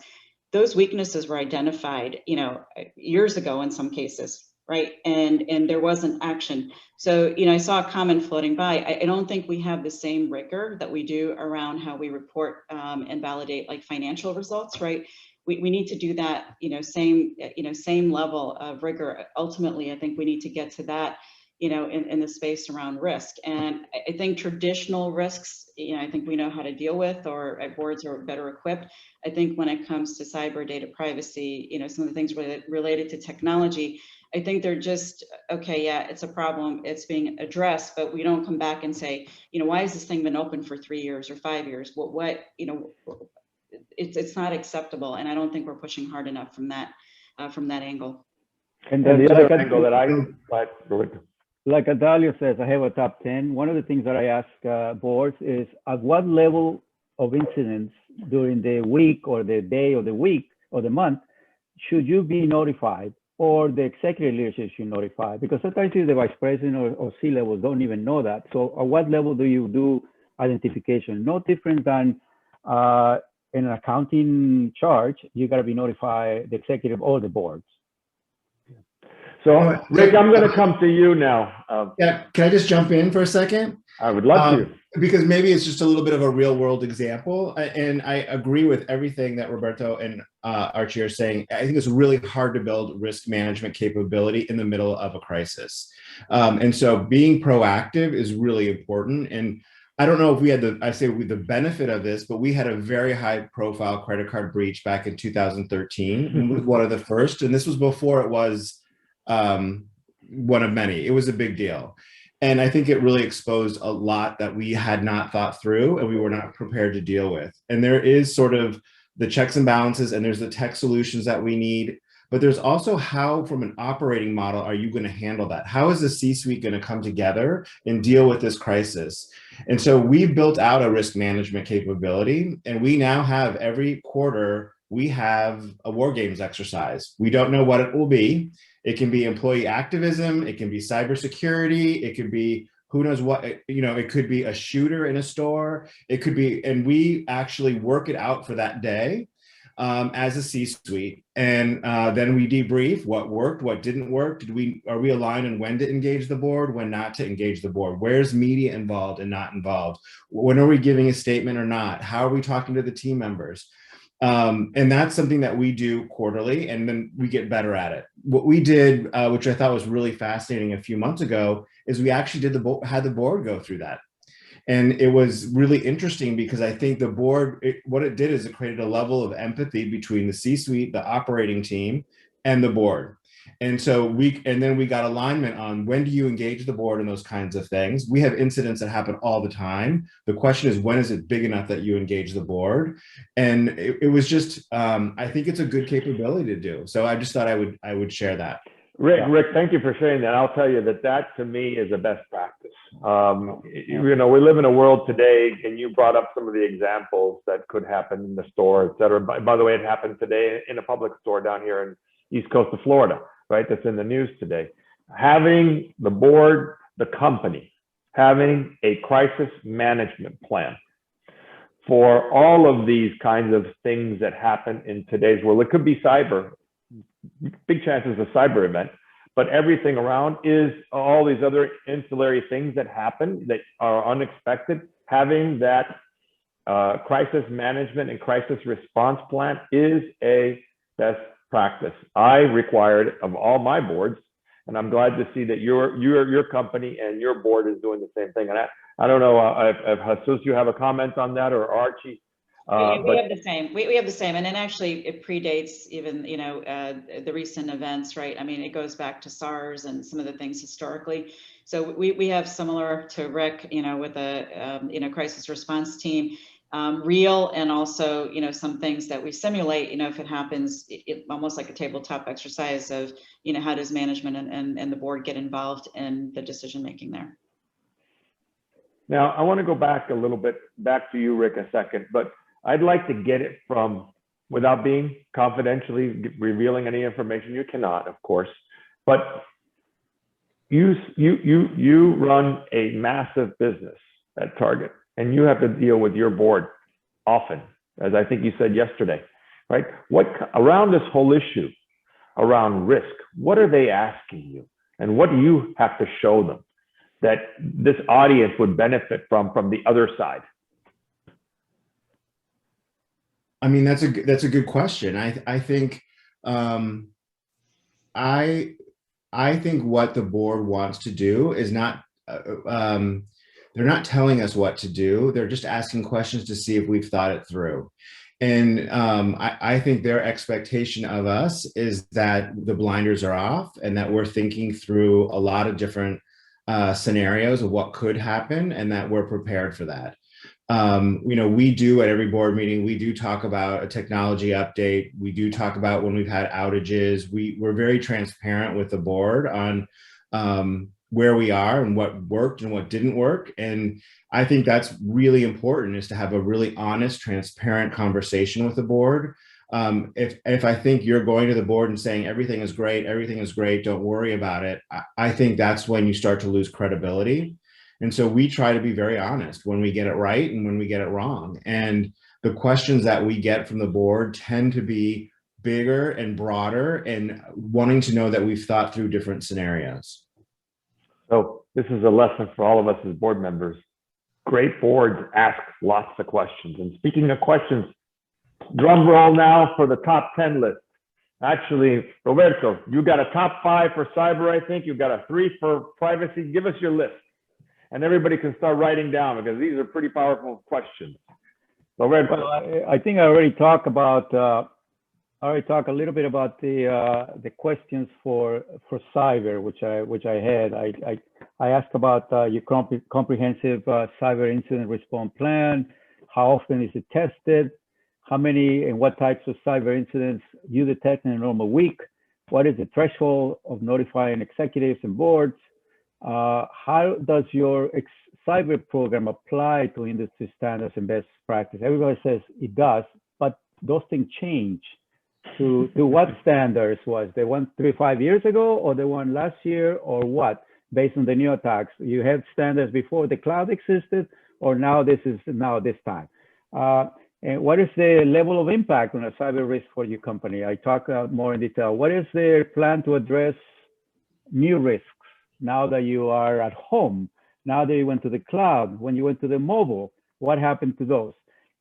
those weaknesses were identified, you know, years ago in some cases, right? And there wasn't action. So, you know, I saw a comment floating by. I don't think we have the same rigor that we do around how we report and validate like financial results, right? We need to do that, you know, same level of rigor. Ultimately, I think we need to get to that, you know, in the space around risk. And I think traditional risks, you know, I think we know how to deal with, or boards are better equipped. I think when it comes to cyber data privacy, you know, some of the things related to technology, I think they're just, okay, yeah, it's a problem, it's being addressed, but we don't come back and say, you know, why has this thing been open for 3 years or 5 years? What, you know, it's not acceptable, and I don't think we're pushing hard enough from that angle. And the other angle that like Adalio says, I have a top 10. One of the things that I ask boards is, at what level of incidents during the week or the day or the week or the month should you be notified, or the executive leadership should notify? Because sometimes the vice president or C-levels don't even know that. So at what level do you do identification? No different than in an accounting charge, you got to be notified the executive or the boards. So, Rick, I'm going to come to you now. Yeah, can I just jump in for a second? I would love to. Because maybe it's just a little bit of a real world example. And I agree with everything that Roberto and Archie are saying. I think it's really hard to build risk management capability in the middle of a crisis. And so being proactive is really important. And I don't know if we had the benefit of this, but we had a very high profile credit card breach back in 2013, one of the first, and this was before it was one of many. It was a big deal. And I think it really exposed a lot that we had not thought through and we were not prepared to deal with. And there is sort of the checks and balances, and there's the tech solutions that we need, but there's also how, from an operating model, are you going to handle that? How is the C-suite going to come together and deal with this crisis? And so we built out a risk management capability, and we now have every quarter, we have a war games exercise. We don't know what it will be. It can be employee activism. It can be cybersecurity. It could be Who knows what, it could be a shooter in a store. It could be, and we actually work it out for that day as a C-suite. And then we debrief what worked, what didn't work. Are we aligned on when to engage the board, when not to engage the board? Where's media involved and not involved? When are we giving a statement or not? How are we talking to the team members? And that's something that we do quarterly, and then we get better at it. What we did, which I thought was really fascinating a few months ago, is we actually had the board go through that. And it was really interesting because I think the board, what it did is it created a level of empathy between the C-suite, the operating team, and the board. And so then we got alignment on when do you engage the board and those kinds of things. We have incidents that happen all the time. The question is, when is it big enough that you engage the board? And it was just, I think it's a good capability to do. So I just thought I would share that. Rick, thank you for sharing that. I'll tell you that to me is a best practice. We live in a world today, and you brought up some of the examples that could happen in the store, et cetera. By the way, it happened today in a public store down here in East Coast of Florida, right? That's in the news today. Having the board, the company, having a crisis management plan for all of these kinds of things that happen in today's world. It could be cyber, big chances of cyber event, but everything around is all these other ancillary things that happen that are unexpected. Having that crisis management and crisis response plan is a best practice. I require it of all my boards, and I'm glad to see that your company and your board is doing the same thing. And I don't know if Jesus, you have a comment on that, or Archie. We have the same. We have the same, and then actually it predates even the recent events, right? I mean, it goes back to SARS and some of the things historically. So we have similar to Rick, with a crisis response team, real, and also some things that we simulate. If it happens, it almost like a tabletop exercise of how does management and the board get involved in the decision making there. Now I want to go back a little bit back to you, Rick, a second, but I'd like to get it from, without being confidentially revealing any information. You cannot, of course, but you run a massive business at Target, and you have to deal with your board often, as I think you said yesterday, right? What around this whole issue around risk, what are they asking you, and what do you have to show them that this audience would benefit from the other side? I mean, that's a good question. I think I think what the board wants to do is not they're not telling us what to do. They're just asking questions to see if we've thought it through. And I think their expectation of us is that the blinders are off and that we're thinking through a lot of different scenarios of what could happen and that we're prepared for that. We do at every board meeting, we do talk about a technology update. We do talk about when we've had outages. We're very transparent with the board on where we are and what worked and what didn't work. And I think that's really important, is to have a really honest, transparent conversation with the board. If I think you're going to the board and saying everything is great, don't worry about it, I think that's when you start to lose credibility. And so we try to be very honest when we get it right and when we get it wrong. And the questions that we get from the board tend to be bigger and broader and wanting to know that we've thought through different scenarios. So this is a lesson for all of us as board members. Great boards ask lots of questions. And speaking of questions, drum roll now for the top 10 list. Actually, Roberto, you got a top 5 for cyber, I think. You've got a 3 for privacy. Give us your list. And everybody can start writing down, because these are pretty powerful questions. Roberto. Well, I think I already talked about a little bit about the questions for cyber, which I had. I asked about your comprehensive cyber incident response plan. How often is it tested? How many and what types of cyber incidents you detect in a normal week? What is the threshold of notifying executives and boards? How does your cyber program apply to industry standards and best practice? Everybody says it does, but those things change. To what standards? Was the one 3 or 5 years ago, or the one last year, or what? based on the new attacks? You had standards before the cloud existed, or now this time? And what is the level of impact on a cyber risk for your company? I talk more in detail. What is their plan to address new risks now that you are at home? Now that you went to the cloud, when you went to the mobile, what happened to those?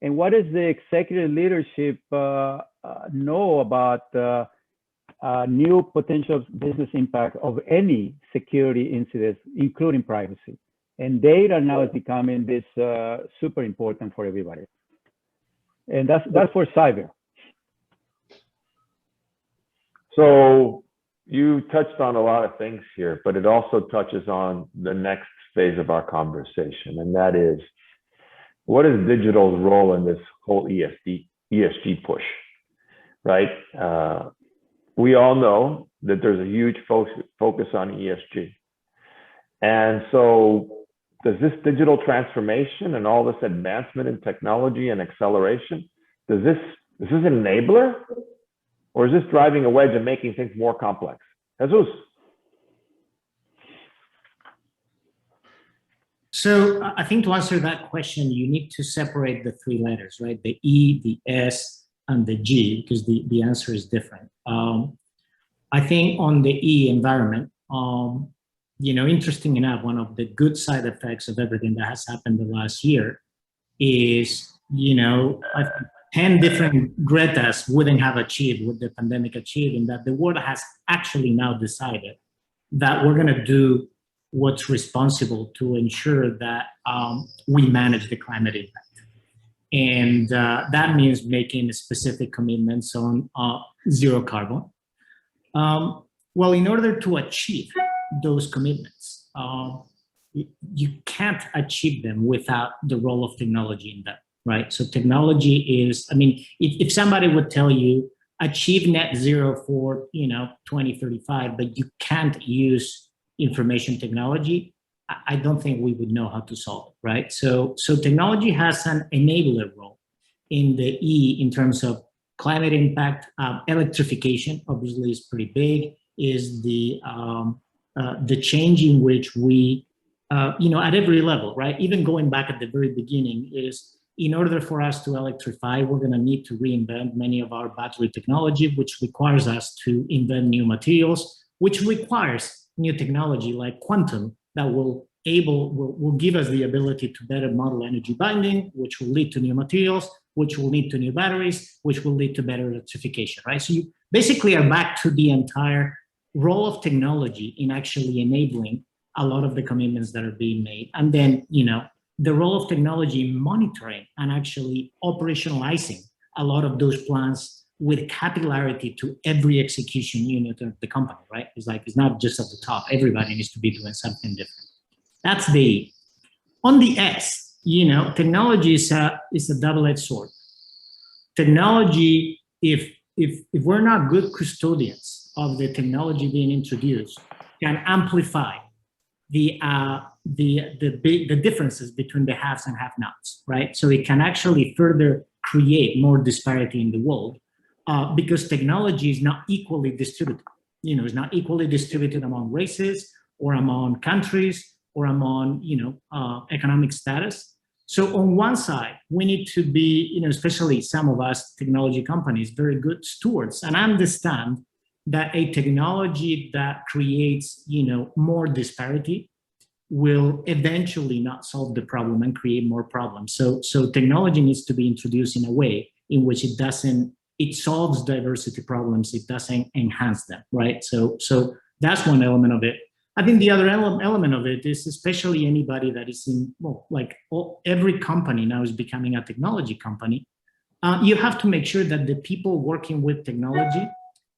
And what does the executive leadership know about new potential business impact of any security incidents, including privacy? And data now is becoming this super important for everybody. And that's for cyber. So you touched on a lot of things here, but it also touches on the next phase of our conversation, and that is, what is digital's role in this whole ESG push, right? We all know that there's a huge focus on ESG. And so does this digital transformation and all this advancement in technology and acceleration, is this an enabler, or is this driving a wedge and making things more complex? Jesus. So I think to answer that question, you need to separate the three letters, right? The E, the S, and the G, because the answer is different. I think on the E, environment, interesting enough, one of the good side effects of everything that has happened the last year is, 10 different Gretas wouldn't have achieved what the pandemic achieved, in that the world has actually now decided that we're going to do what's responsible to ensure that we manage the climate impact. And that means making specific commitments on zero carbon. Well, in order to achieve those commitments, you can't achieve them without the role of technology in that, right? So technology is, if somebody would tell you achieve net zero for 2035, but you can't use information technology, I don't think we would know how to solve it, right? So technology has an enabler role in the E in terms of climate impact. Electrification obviously is pretty big, is the change in which we, at every level, right? Even going back at the very beginning, is in order for us to electrify, we're going to need to reinvent many of our battery technology, which requires us to invent new materials, which requires new technology like quantum that will give us the ability to better model energy binding, which will lead to new materials, which will lead to new batteries, which will lead to better electrification, right? So you basically are back to the entire role of technology in actually enabling a lot of the commitments that are being made. And then, the role of technology in monitoring and actually operationalizing a lot of those plans with capillarity to every execution unit of the company, right? It's not just at the top. Everybody needs to be doing something different. That's the E. On the S, technology is a double-edged sword. Technology, if we're not good custodians of the technology being introduced, can amplify the differences between the haves and have-nots, right? So it can actually further create more disparity in the world because technology is not equally distributed. It's not equally distributed among races or among countries or among, economic status. So on one side, we need to be, especially some of us technology companies, very good stewards and understand that a technology that creates, more disparity will eventually not solve the problem and create more problems. So technology needs to be introduced in a way in which it solves diversity problems, it doesn't enhance them, right? So that's one element of it. I think the other element of it is, especially anybody that is every company now is becoming a technology company. You have to make sure that the people working with technology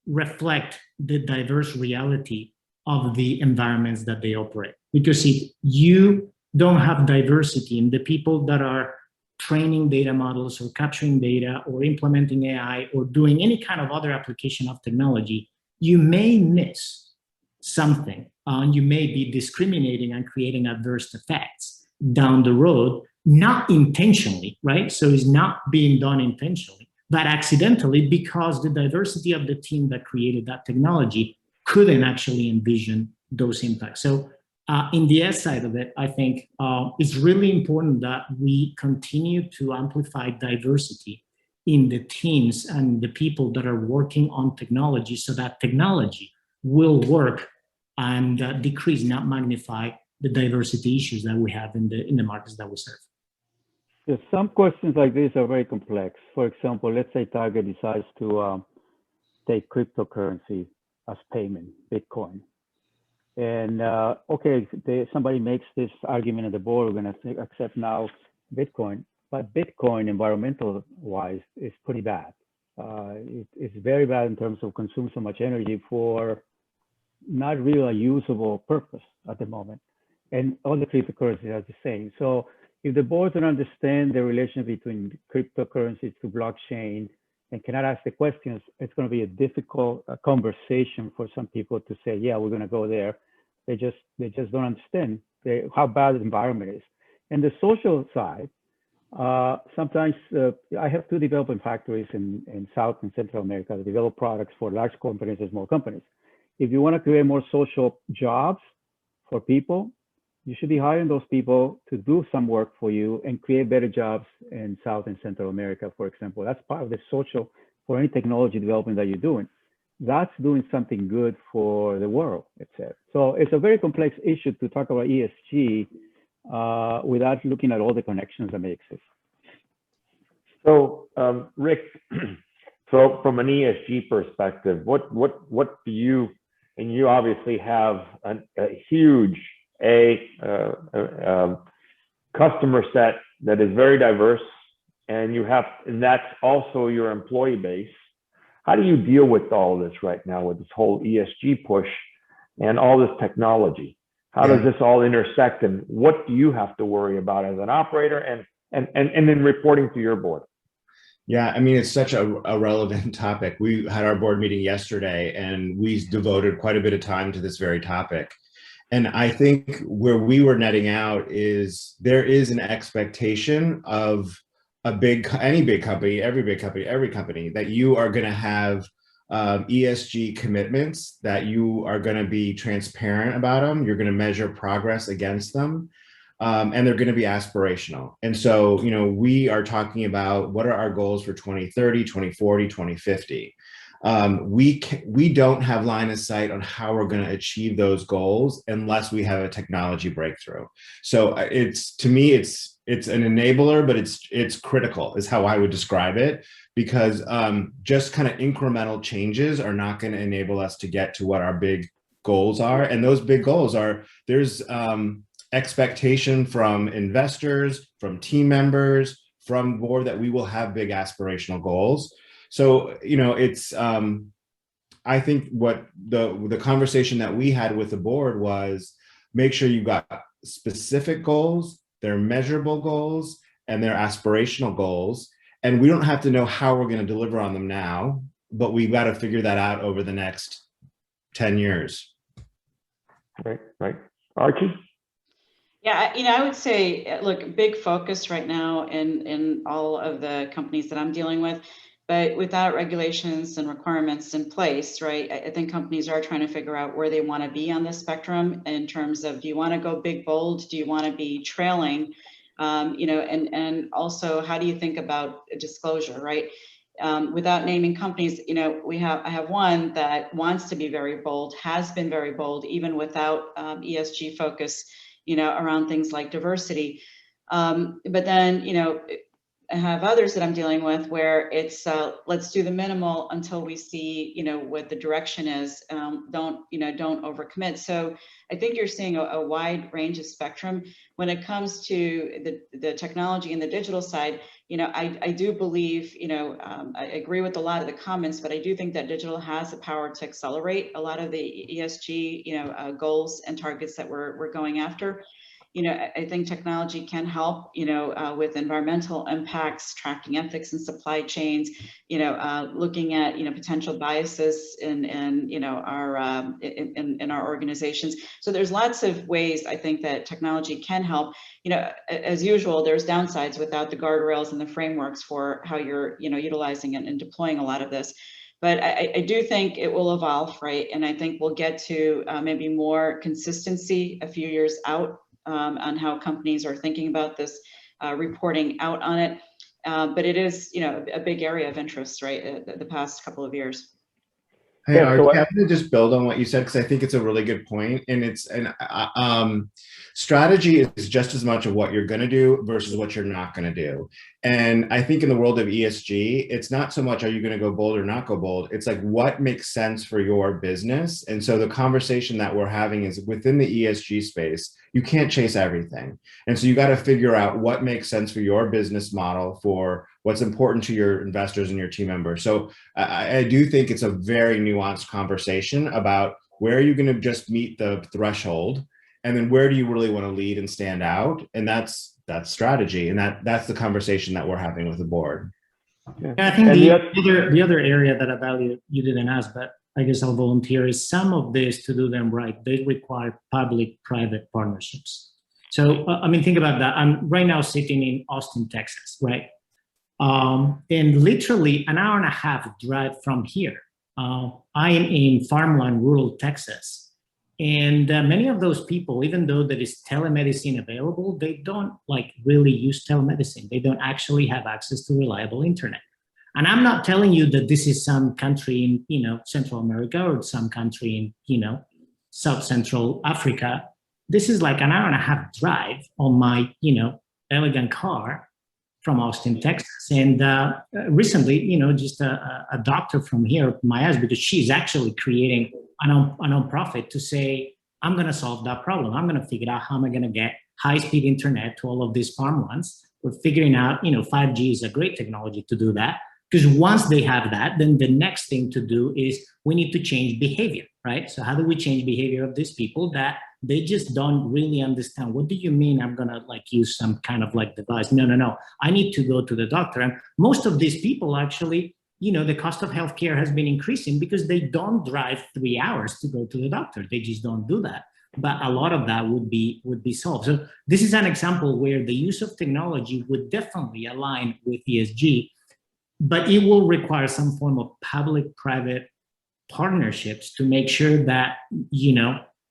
reflect the diverse reality of the environments that they operate. Because if you don't have diversity in the people that are training data models or capturing data or implementing AI or doing any kind of other application of technology, you may miss something. You may be discriminating and creating adverse effects down the road, not intentionally, right? So it's not being done intentionally, but accidentally, because the diversity of the team that created that technology couldn't actually envision those impacts. So In the S side of it, I think it's really important that we continue to amplify diversity in the teams and the people that are working on technology, so that technology will work and decrease, not magnify, the diversity issues that we have in the markets that we serve. Yes, some questions like this are very complex. For example, let's say Target decides to take cryptocurrency as payment, Bitcoin. And okay, somebody makes this argument at the board, we're going to accept now Bitcoin, but Bitcoin environmental wise is pretty bad. It's very bad in terms of consuming so much energy for not really a usable purpose at the moment. And all the cryptocurrencies are the same. So if the board don't understand the relation between cryptocurrencies to blockchain and cannot ask the questions, it's going to be a difficult conversation for some people to say, yeah, we're going to go there. They just don't understand how bad the environment is. And the social side, sometimes I have 2 development factories in South and Central America that develop products for large companies and small companies. If you want to create more social jobs for people, you should be hiring those people to do some work for you and create better jobs in South and Central America, for example. That's part of the social for any technology development that you're doing. That's doing something good for the world, etc. So it's a very complex issue to talk about ESG without looking at all the connections that may exist. So, Rick, so from an ESG perspective, what do you, and you obviously have a huge customer set that is very diverse, and that's also your employee base. How do you deal with all this right now with this whole ESG push and all this technology? How does this all intersect, and what do you have to worry about as an operator and then reporting to your board? Yeah, I mean, it's such a relevant topic. We had our board meeting yesterday and we devoted quite a bit of time to this very topic. And I think where we were netting out is there is an expectation of any big company, every company, that you are going to have ESG commitments, that you are going to be transparent about them. You're going to measure progress against them. And they're going to be aspirational. And so, you know, we are talking about what are our goals for 2030, 2040, 2050. We don't have line of sight on how we're going to achieve those goals unless we have a technology breakthrough. So to me, it's an enabler, but it's critical is how I would describe it, because just kind of incremental changes are not going to enable us to get to what our big goals are. And those big goals are, there's expectation from investors, from team members, from board that we will have big aspirational goals. So, you know, it's, I think what the conversation that we had with the board was make sure you've got specific goals, they're measurable goals, and they're aspirational goals. And we don't have to know how we're going to deliver on them now, but we've got to figure that out over the next 10 years. Right. Archie? Yeah, you know, I would say, look, big focus right now in all of the companies that I'm dealing with, but without regulations and requirements in place, right? I think companies are trying to figure out where they want to be on the spectrum in terms of, do you want to go big, bold? Do you want to be trailing? You know, and also, how do you think about disclosure, right? Without naming companies, you know, I have one that wants to be very bold, has been very bold, even without ESG focus, you know, around things like diversity. But then, you know, I have others that I'm dealing with where it's let's do the minimal until we see, you know, what the direction is. Don't overcommit. So I think you're seeing a wide range of spectrum when it comes to the technology and the digital side. You know, I do believe, you know, I agree with a lot of the comments, but I do think that digital has the power to accelerate a lot of the ESG, you know, goals and targets that we're going after. You know, I think technology can help, you know, with environmental impacts, tracking ethics and supply chains, you know, looking at, you know, potential biases in you know, our in our organizations. So there's lots of ways I think that technology can help. You know, as usual, there's downsides without the guardrails and the frameworks for how you're, you know, utilizing it and deploying a lot of this. But I do think it will evolve, right? And I think we'll get to maybe more consistency a few years out on how companies are thinking about this, reporting out on it. But it is, a big area of interest, right? The past couple of years. Hey, Yeah, so Artie, I'm gonna just build on what you said because I think it's a really good point, and strategy is just as much of what you're going to do versus what you're not going to do. And I think in the world of ESG, it's not so much are you going to go bold or not go bold. It's like what makes sense for your business. And so the conversation that we're having is within the ESG space, you can't chase everything. And so you got to figure out what makes sense for your business model, for what's important to your investors and your team members. So I do think it's a very nuanced conversation about where are you going to just meet the threshold, and then where do you really want to lead and stand out? And that's strategy, and that's the conversation that we're having with the board. Yeah, I think the other area that I value, you didn't ask, but I guess I'll volunteer, is some of this, to do them right, they require public-private partnerships. So, think about that. I'm right now sitting in Austin, Texas, right? And literally an hour and a half drive from here. I am in farmland, rural Texas. And many of those people, even though there is telemedicine available, they don't really use telemedicine. They don't actually have access to reliable internet. And I'm not telling you that this is some country in, Central America or some country in, South Central Africa. This is like an hour and a half drive on my, elegant car from Austin, Texas. And recently, just a doctor from here, my ass, because she's actually creating a nonprofit to say, I'm going to solve that problem. I'm going to figure out how am I going to get high-speed internet to all of these farmlands. We're figuring out, 5G is a great technology to do that. Because once they have that, then the next thing to do is we need to change behavior, right? So how do we change behavior of these people that they just don't really understand? What do you mean I'm gonna use some kind of device? No. I need to go to the doctor. And most of these people actually, the cost of healthcare has been increasing because they don't drive 3 hours to go to the doctor. They just don't do that. But a lot of that would be solved. So this is an example where the use of technology would definitely align with ESG, but it will require some form of public-private partnerships to make sure that,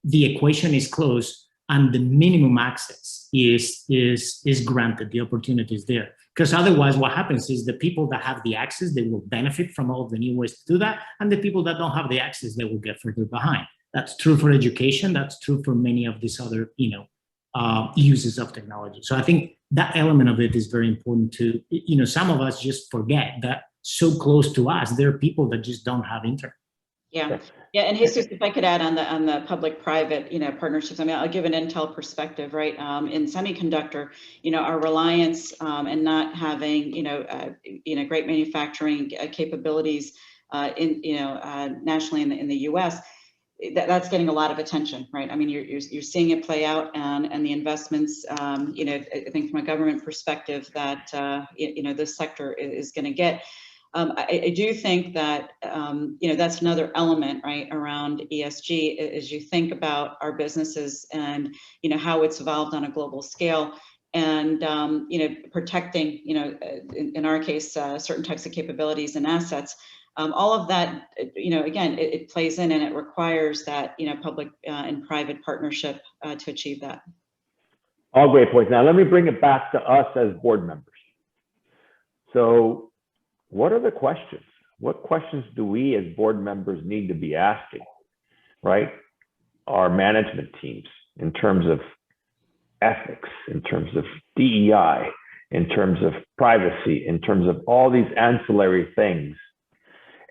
the equation is closed and the minimum access is granted, the opportunity is there. Because otherwise what happens is the people that have the access, they will benefit from all of the new ways to do that. And the people that don't have the access, they will get further behind. That's true for education. That's true for many of these other, uses of technology. So I think that element of it is very important to, some of us just forget that so close to us, there are people that just don't have internet. Yeah, and Jesus, if I could add on the public-private, partnerships. I'll give an Intel perspective, right? In semiconductor, our reliance and not having, great manufacturing capabilities nationally in the U.S. That's getting a lot of attention, right? You're seeing it play out, and the investments, I think from a government perspective that this sector is going to get. I do think that, that's another element, right, around ESG, as you think about our businesses and, how it's evolved on a global scale, and, protecting, in our case, certain types of capabilities and assets. All of that, again, it plays in, and it requires that, public and private partnership to achieve that. All great points. Now, let me bring it back to us as board members. So, what are the questions? What questions do we as board members need to be asking, right? Our management teams, in terms of ethics, in terms of DEI, in terms of privacy, in terms of all these ancillary things.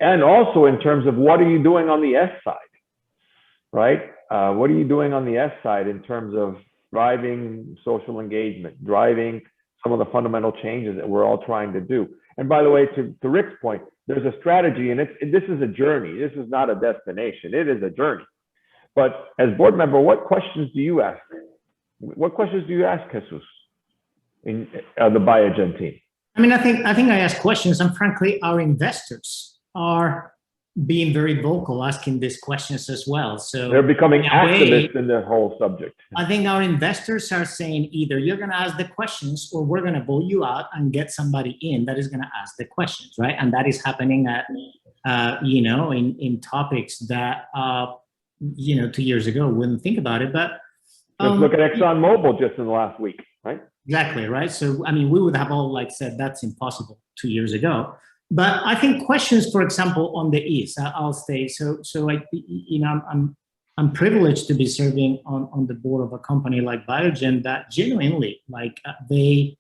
And also in terms of what are you doing on the S side, right? What are you doing on the S side in terms of driving social engagement, driving some of the fundamental changes that we're all trying to do? And by the way, to Rick's point, there's a strategy, and this is a journey. This is not a destination. It is a journey. But as board member, what questions do you ask? What questions do you ask, Jesus, in the Biogen team? I think I ask questions, and frankly, our investors are being very vocal, asking these questions as well. So they're becoming activists in the whole subject. I think our investors are saying either you're going to ask the questions or we're going to vote you out and get somebody in that is going to ask the questions, right? And that is happening at in topics that, 2 years ago wouldn't think about it. But just look at ExxonMobil just in the last week, right? Exactly, right? So, I mean, we would have all said that's impossible 2 years ago. But I think questions, for example, on the East, I'll stay. So I'm privileged to be serving on the board of a company like Biogen that genuinely, they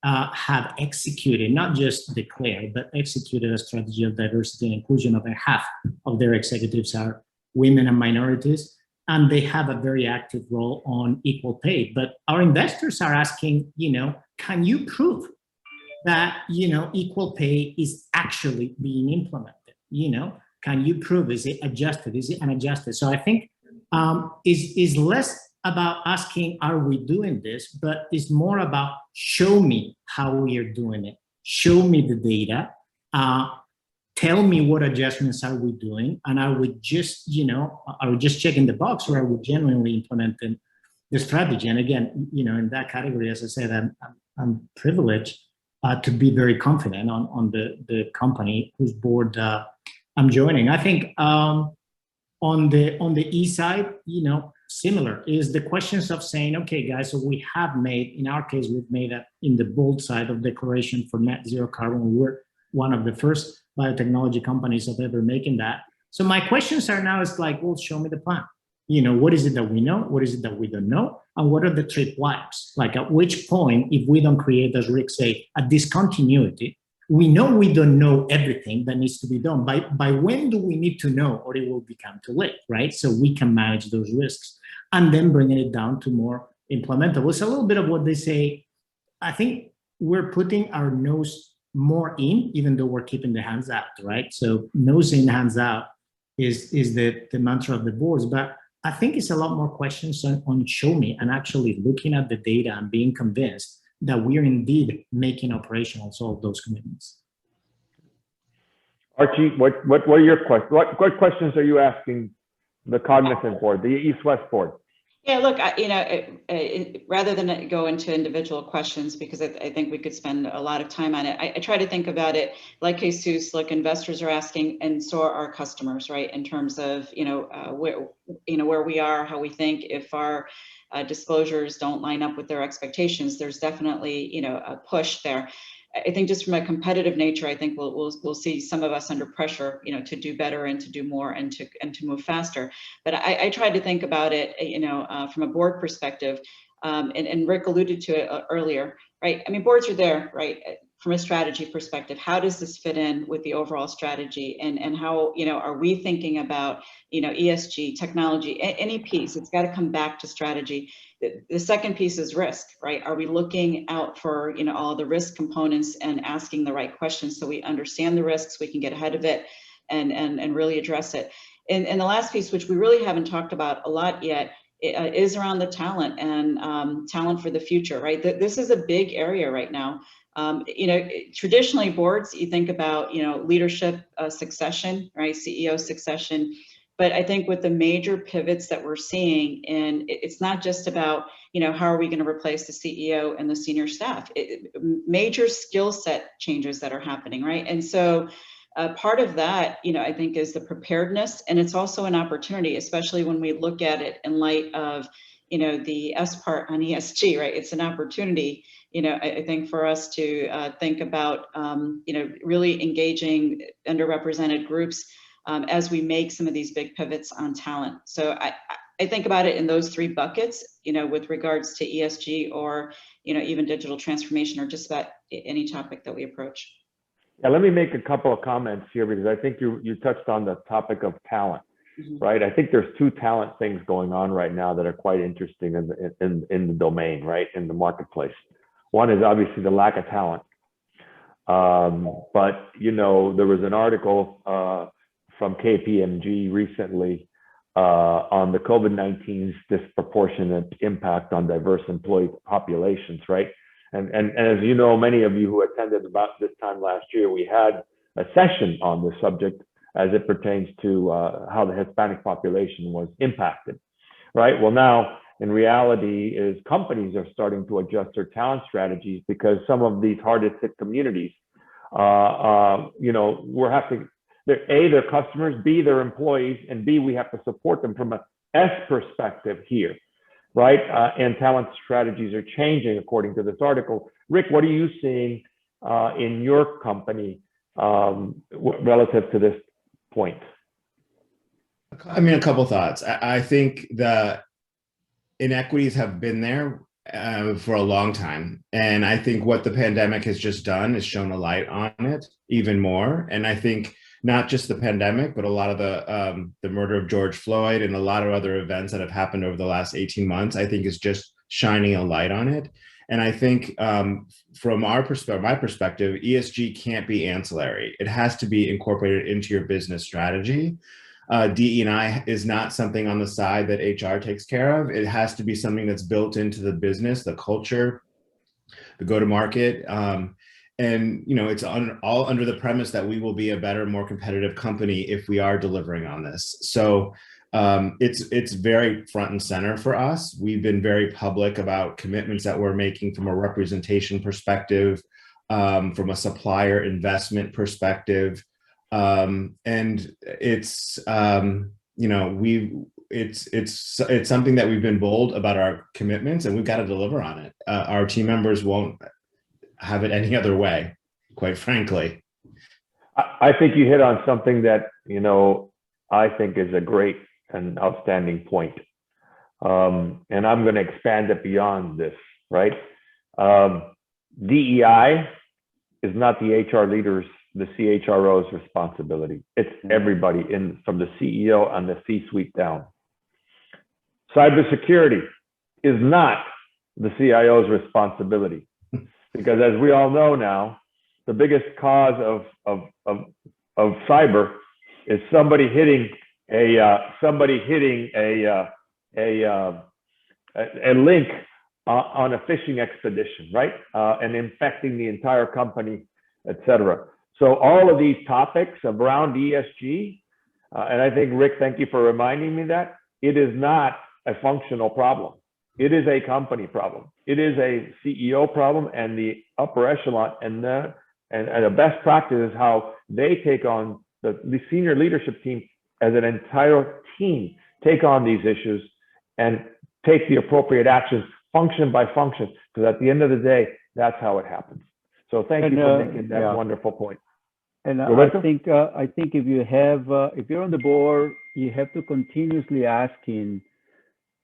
have executed, not just declared, but executed a strategy of diversity and inclusion. Over half of their executives are women and minorities, and they have a very active role on equal pay. But our investors are asking, can you prove that, equal pay is actually being implemented? Can you prove, is it adjusted? Is it unadjusted? So I think is less about asking, are we doing this, but it's more about show me how we are doing it. Show me the data. Tell me what adjustments are we doing, and are we just, are we just checking the box, or are we genuinely implementing the strategy? And again, in that category, as I said, I'm privileged to be very confident on the company whose board I'm joining. I think on the E side, similar is the questions of saying, okay, guys, so we have made, in our case, we've made in the bold side of declaration for net zero carbon. We're one of the first biotechnology companies of ever making that. So my questions are now is well, show me the plan. What is it that we know? What is it that we don't know? And what are the tripwires? At which point, if we don't create, as Rick said, a discontinuity, we know we don't know everything that needs to be done. By when do we need to know, or it will become too late, right? So we can manage those risks and then bringing it down to more implementable. It's a little bit of what they say. I think we're putting our nose more in, even though we're keeping the hands out, right? So nose in, hands out is the mantra of the boards. But I think it's a lot more questions on show me, and actually looking at the data and being convinced that we are indeed making operational all of those commitments. Archie, what are your questions? What questions are you asking the Cognizant board, the East-West board? Yeah, look, rather than go into individual questions, because I think we could spend a lot of time on it, I try to think about it like Jesus, look, investors are asking, and so are our customers, right? In terms of, where we are, how we think, if our disclosures don't line up with their expectations, there's definitely, a push there. I think just from a competitive nature, I think we'll see some of us under pressure, to do better and to do more and to move faster. But I tried to think about it, from a board perspective, and Rick alluded to it earlier, right? I mean, boards are there, right? From a strategy perspective, how does this fit in with the overall strategy, and how, are we thinking about, ESG, technology, any piece? It's got to come back to strategy. The second piece is risk, right? Are we looking out for, all the risk components and asking the right questions so we understand the risks, we can get ahead of it and really address it. And the last piece, which we really haven't talked about a lot yet, is around the talent and talent for the future, right? This is a big area right now. Traditionally boards, you think about, leadership succession, right? CEO succession. But I think with the major pivots that we're seeing, and it's not just about, how are we going to replace the CEO and the senior staff? Major skill set changes that are happening, right? And so part of that, I think, is the preparedness, and it's also an opportunity, especially when we look at it in light of, the S part on ESG, right? It's an opportunity, I think, for us to think about, really engaging underrepresented groups as we make some of these big pivots on talent. So I think about it in those three buckets, with regards to ESG or, even digital transformation, or just about any topic that we approach. Yeah, let me make a couple of comments here, because I think you touched on the topic of talent, right? I think there's two talent things going on right now that are quite interesting in the domain, right, in the marketplace. One is obviously the lack of talent. But, there was an article from KPMG recently on the COVID-19's disproportionate impact on diverse employee populations, right? And as you know, many of you who attended about this time last year, we had a session on the subject as it pertains to how the Hispanic population was impacted, right? Well, now in reality is companies are starting to adjust their talent strategies, because some of these hardest hit communities, they're A, their customers, B, their employees, and B, we have to support them from a S perspective here, right? And talent strategies are changing according to this article. Rick, what are you seeing in your company relative to this point? I mean, a couple thoughts. I think the inequities have been there for a long time. And I think what the pandemic has just done is shown a light on it even more. And I think not just the pandemic, but a lot of the murder of George Floyd and a lot of other events that have happened over the last 18 months, I think is just shining a light on it. And I think from my perspective, ESG can't be ancillary. It has to be incorporated into your business strategy. DE&I is not something on the side that HR takes care of. It has to be something that's built into the business, the culture, the go-to-market. And it's all under the premise that we will be a better, more competitive company if we are delivering on this. So it's very front and center for us. We've been very public about commitments that we're making from a representation perspective, from a supplier investment perspective. And it's it's something that we've been bold about our commitments, and we've got to deliver on it. Our team members won't have it any other way, quite frankly. I think you hit on something that I think is a great and outstanding point, and I'm going to expand it beyond this. Right? DEI is not the HR leaders, the CHRO's responsibility. It's everybody from the CEO and the C-suite down. Cybersecurity is not the CIO's responsibility, because as we all know now, the biggest cause of cyber is somebody hitting a link on a phishing expedition, right? And infecting the entire company, etc. So all of these topics around ESG, and I think, Rick, thank you for reminding me that it is not a functional problem. It is a company problem. It is a CEO problem, and the upper echelon and the best practice is how they take on the senior leadership team as an entire team, take on these issues and take the appropriate actions function by function, because at the end of the day, that's how it happens. So thank you for making that wonderful point. And I think if you're on the board, you have to continuously asking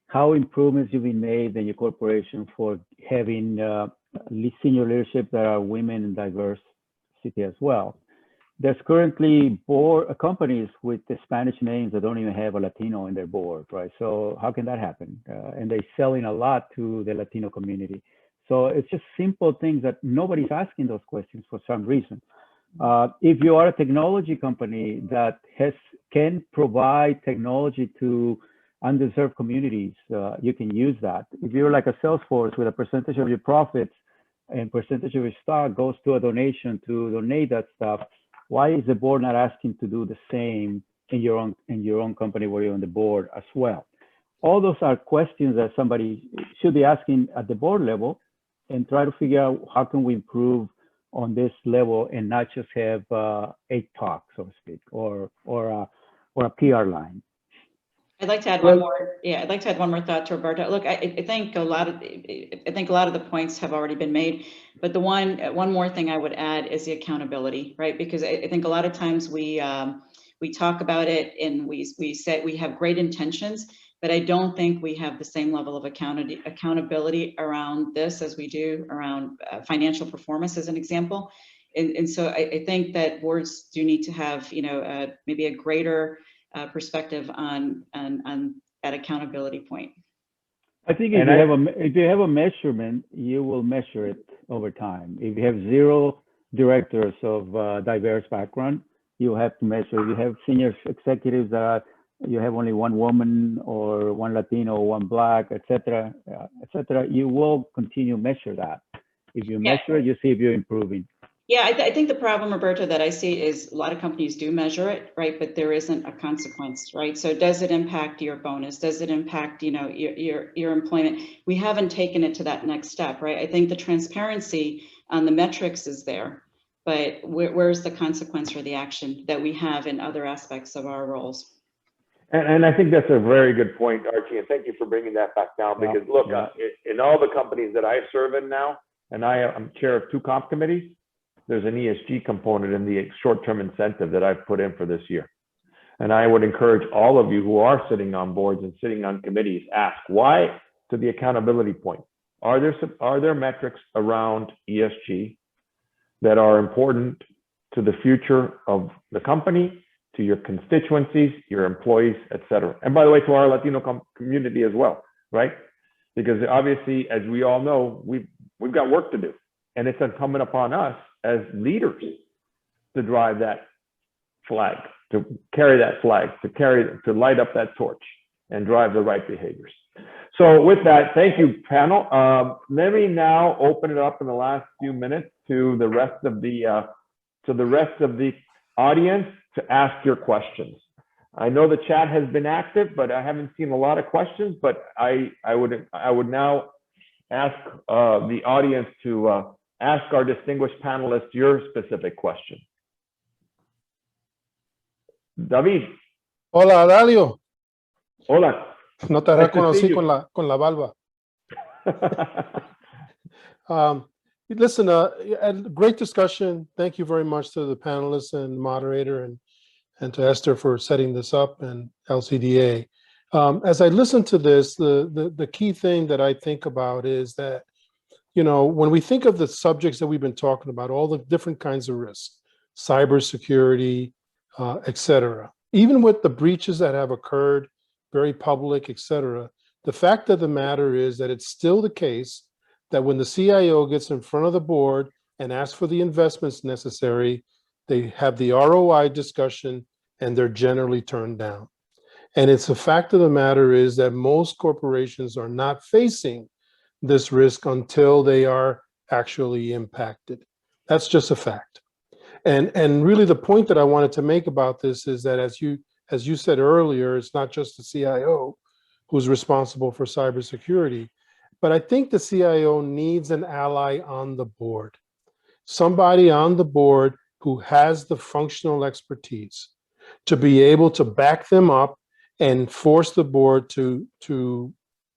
how improvements you've been made in your corporation for having senior leadership that are women and diversity as well. There's currently companies with the Spanish names that don't even have a Latino in their board, right? So how can that happen? And they're selling a lot to the Latino community. So it's just simple things that nobody's asking those questions for some reason. If you are a technology company that can provide technology to underserved communities, you can use that. If you're like a Salesforce with a percentage of your profits and percentage of your stock goes to a donation to donate that stuff, why is the board not asking to do the same in your own company where you're on the board as well? All those are questions that somebody should be asking at the board level, and try to figure out how can we improve on this level and not just have a talk, so to speak, or a PR line. I'd like to add one more. Yeah, I'd like to add one more thought to Roberto. Look, I think a lot of the points have already been made, but the one more thing I would add is the accountability, right? Because I think a lot of times we talk about it and we say we have great intentions, but I don't think we have the same level of accountability around this as we do around financial performance, as an example. And so I think that boards do need to have maybe a greater perspective on that accountability point. I think if you have a measurement, you will measure it over time. If you have 0 directors of diverse background, you have to measure. If you have senior executives that you have only 1 woman or 1 Latino or 1 Black, etc., you will continue to measure that. If you measure it, you see if you're improving. Yeah, I think the problem, Roberto, that I see is a lot of companies do measure it, right? But there isn't a consequence, right? So does it impact your bonus? Does it impact, your employment? We haven't taken it to that next step, right? I think the transparency on the metrics is there, but where's the consequence or the action that we have in other aspects of our roles? And I think that's a very good point, Archie, and thank you for bringing that back down, because look, in all the companies that I serve in now, and I'm chair of 2 comp committees, there's an ESG component in the short-term incentive that I've put in for this year. And I would encourage all of you who are sitting on boards and sitting on committees, ask why, to the accountability point. Are there metrics around ESG that are important to the future of the company, to your constituencies, your employees, et cetera? And by the way, to our Latino community as well, right? Because obviously, as we all know, we've got work to do. And it's incumbent upon us as leaders to drive that flag, to carry that flag, to light up that torch and drive the right behaviors. So with that, thank you, panel. Let me now open it up in the last few minutes to the rest of the audience to ask your questions. I know the chat has been active, but I haven't seen a lot of questions. But I would now ask the audience to ask our distinguished panelists your specific question. David. Hola, Dalio. Hola. No te reconocí con la barba. Listen, great discussion. Thank you very much to the panelists and moderator and to Esther for setting this up, and LCDA. As I listen to this, the key thing that I think about is that, when we think of the subjects that we've been talking about, all the different kinds of risks, cybersecurity, et cetera, even with the breaches that have occurred, very public, et cetera, the fact of the matter is that it's still the case that when the CIO gets in front of the board and asks for the investments necessary, they have the ROI discussion and they're generally turned down. And it's a fact of the matter is that most corporations are not facing this risk until they are actually impacted. That's just a fact. And really the point that I wanted to make about this is that as you said earlier, it's not just the CIO who's responsible for cybersecurity, but I think the CIO needs an ally on the board, somebody on the board who has the functional expertise to be able to back them up and force the board to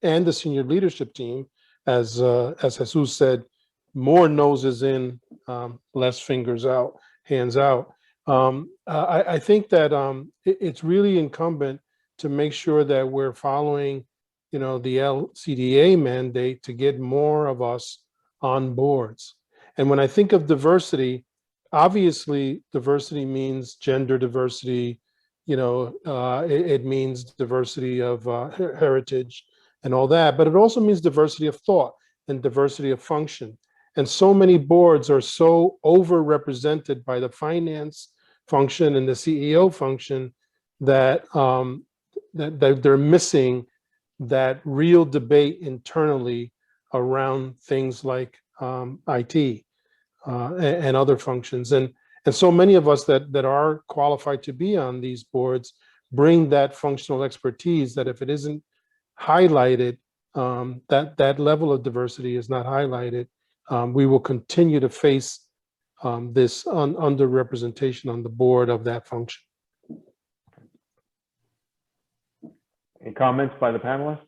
and the senior leadership team, as Jesus said, more noses in, less fingers out, hands out. I think that it's really incumbent to make sure that we're following, the LCDA mandate to get more of us on boards. And when I think of diversity, obviously diversity means gender diversity, it means diversity of heritage and all that, but it also means diversity of thought and diversity of function. And so many boards are so overrepresented by the finance function and the CEO function that that they're missing that real debate internally around things like IT and other functions. And so many of us that are qualified to be on these boards bring that functional expertise that if it isn't highlighted, that level of diversity is not highlighted, we will continue to face this underrepresentation on the board of that function. Any comments by the panelists?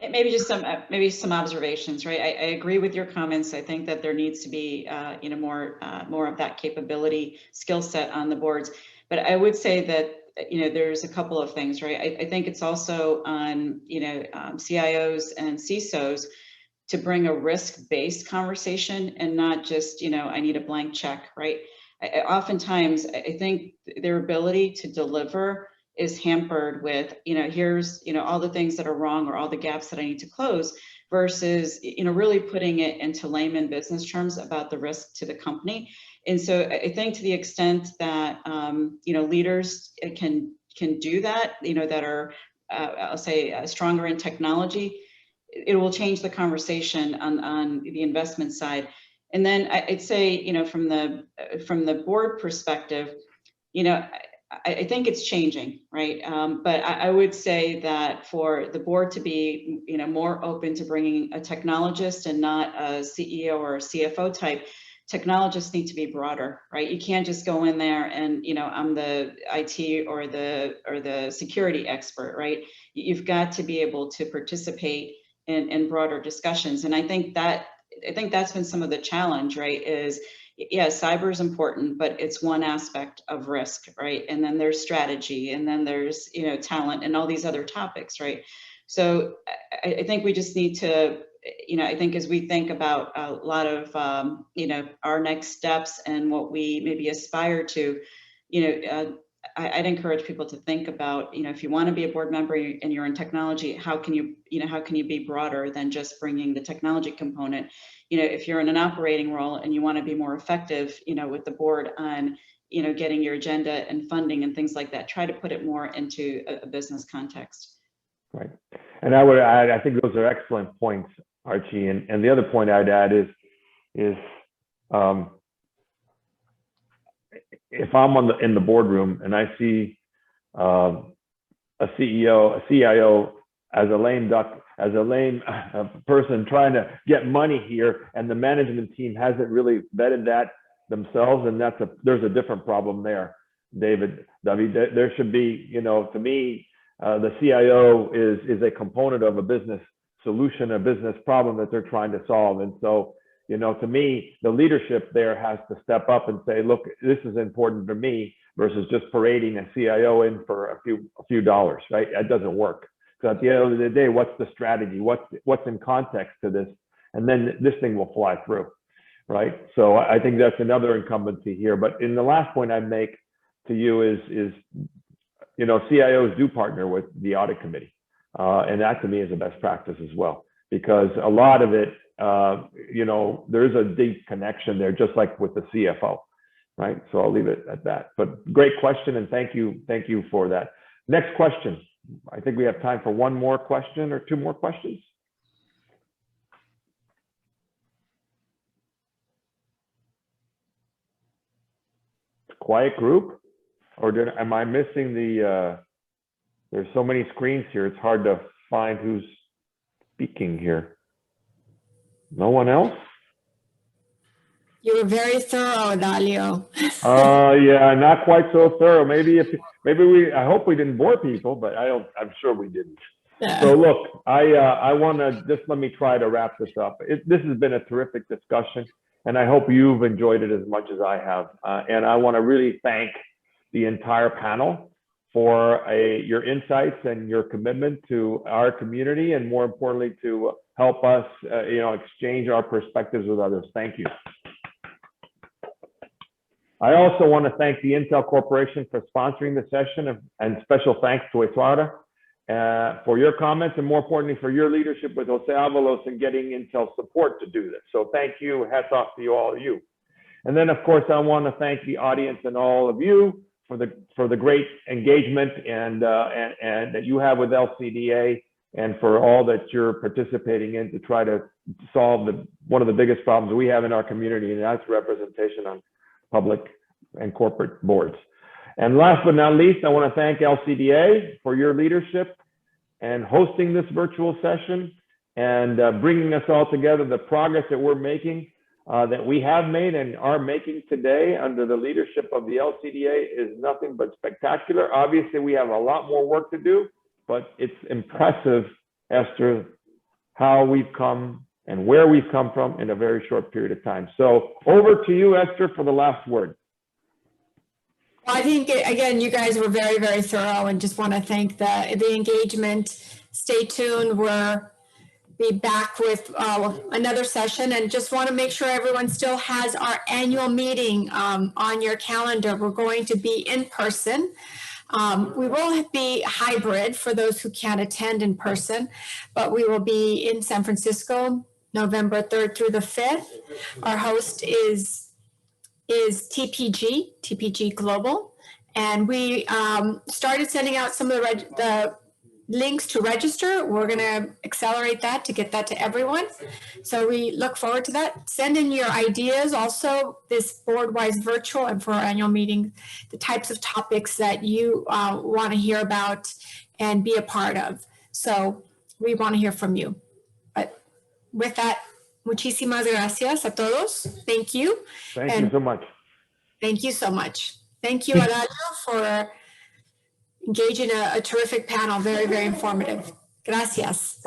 Maybe just some observations, right? I agree with your comments. I think that there needs to be more of that capability skill set on the boards. But I would say that there's a couple of things, right? I think it's also on CIOs and CISOs to bring a risk-based conversation and not just I need a blank check, right? Oftentimes I think their ability to deliver is hampered with, here's, all the things that are wrong or all the gaps that I need to close versus, really putting it into layman business terms about the risk to the company. And so I think to the extent that, leaders can do that, that are, I'll say stronger in technology, it will change the conversation on the investment side. And then I'd say, from the board perspective, I think it's changing, right? But I would say that for the board to be, more open to bringing a technologist and not a CEO or a CFO type technologists need to be broader, right? You can't just go in there and, I'm the IT or the security expert, right? You've got to be able to participate in broader discussions. And I think that's been some of the challenge, right? Is, yeah, cyber is important, but it's one aspect of risk, right? And then there's strategy, and then there's, talent and all these other topics, right? So I think we just need to, I think as we think about a lot of, our next steps and what we maybe aspire to, I'd encourage people to think about, if you want to be a board member and you're in technology, how can you be broader than just bringing the technology component? If you're in an operating role and you want to be more effective, with the board on, getting your agenda and funding and things like that, try to put it more into a business context. Right. And I would add, I think those are excellent points, Archie. And the other point I'd add is if I'm in the boardroom and I see a CEO, a CIO as a lame duck, as a lame person trying to get money here, and the management team hasn't really vetted that themselves, and there's a different problem there, David. There should be, to me, the CIO is a component of a business solution, a business problem that they're trying to solve. And so, to me, the leadership there has to step up and say, look, this is important for me, versus just parading a CIO in for a few dollars, right? That doesn't work. So at the end of the day, what's the strategy? What's in context to this? And then this thing will fly through, right? So I think that's another incumbency here. But in the last point I'd make to you is CIOs do partner with the audit committee. And that to me is a best practice as well, because a lot of it, there is a deep connection there, just like with the CFO, right? So I'll leave it at that. But great question, and thank you for that. Next question. I think we have time for one more question or two more questions. Quiet group, or am I missing the? There's so many screens here. It's hard to find who's speaking here. No one else? You were very thorough, Dalio. Yeah, not quite so thorough. I hope we didn't bore people, but I'm sure we didn't. Yeah. So look, I want to let me try to wrap this up. This has been a terrific discussion, and I hope you've enjoyed it as much as I have. And I want to really thank the entire panel for your insights and your commitment to our community, and more importantly, to help us, exchange our perspectives with others. Thank you. I also want to thank the Intel Corporation for sponsoring the session, and special thanks to Eduarda for your comments, and more importantly, for your leadership with Jose Avalos in getting Intel support to do this. So thank you, hats off to all of you. And then, of course, I want to thank the audience and all of you for the great engagement and that you have with LCDA, and for all that you're participating in to try to solve one of the biggest problems we have in our community, and that's representation on public and corporate boards. And last but not least, I want to thank LCDA for your leadership and hosting this virtual session, and bringing us all together. The progress that we're making, that we have made and are making today under the leadership of the LCDA, is nothing but spectacular. Obviously, we have a lot more work to do, but it's impressive, Esther, how we've come and where we've come from in a very short period of time. So over to you, Esther, for the last word. Well, I think, again, you guys were very, very thorough, and just want to thank the engagement. Stay tuned. We'll be back with another session, and just want to make sure everyone still has our annual meeting on your calendar. We're going to be in person. We will be hybrid for those who can't attend in person, but we will be in San Francisco, November 3rd through the 5th. Our host is TPG Global, and we started sending out some of the links to register. We're going to accelerate that to get that to everyone. So we look forward to that. Send in your ideas also, this board-wise virtual, and for our annual meeting, the types of topics that you want to hear about and be a part of. So we want to hear from you. But with that, Muchísimas gracias a todos. Thank you. Thank you And so much. thank you so much. Thank you, Adalio, for engaging a terrific panel. Very, very informative. Gracias.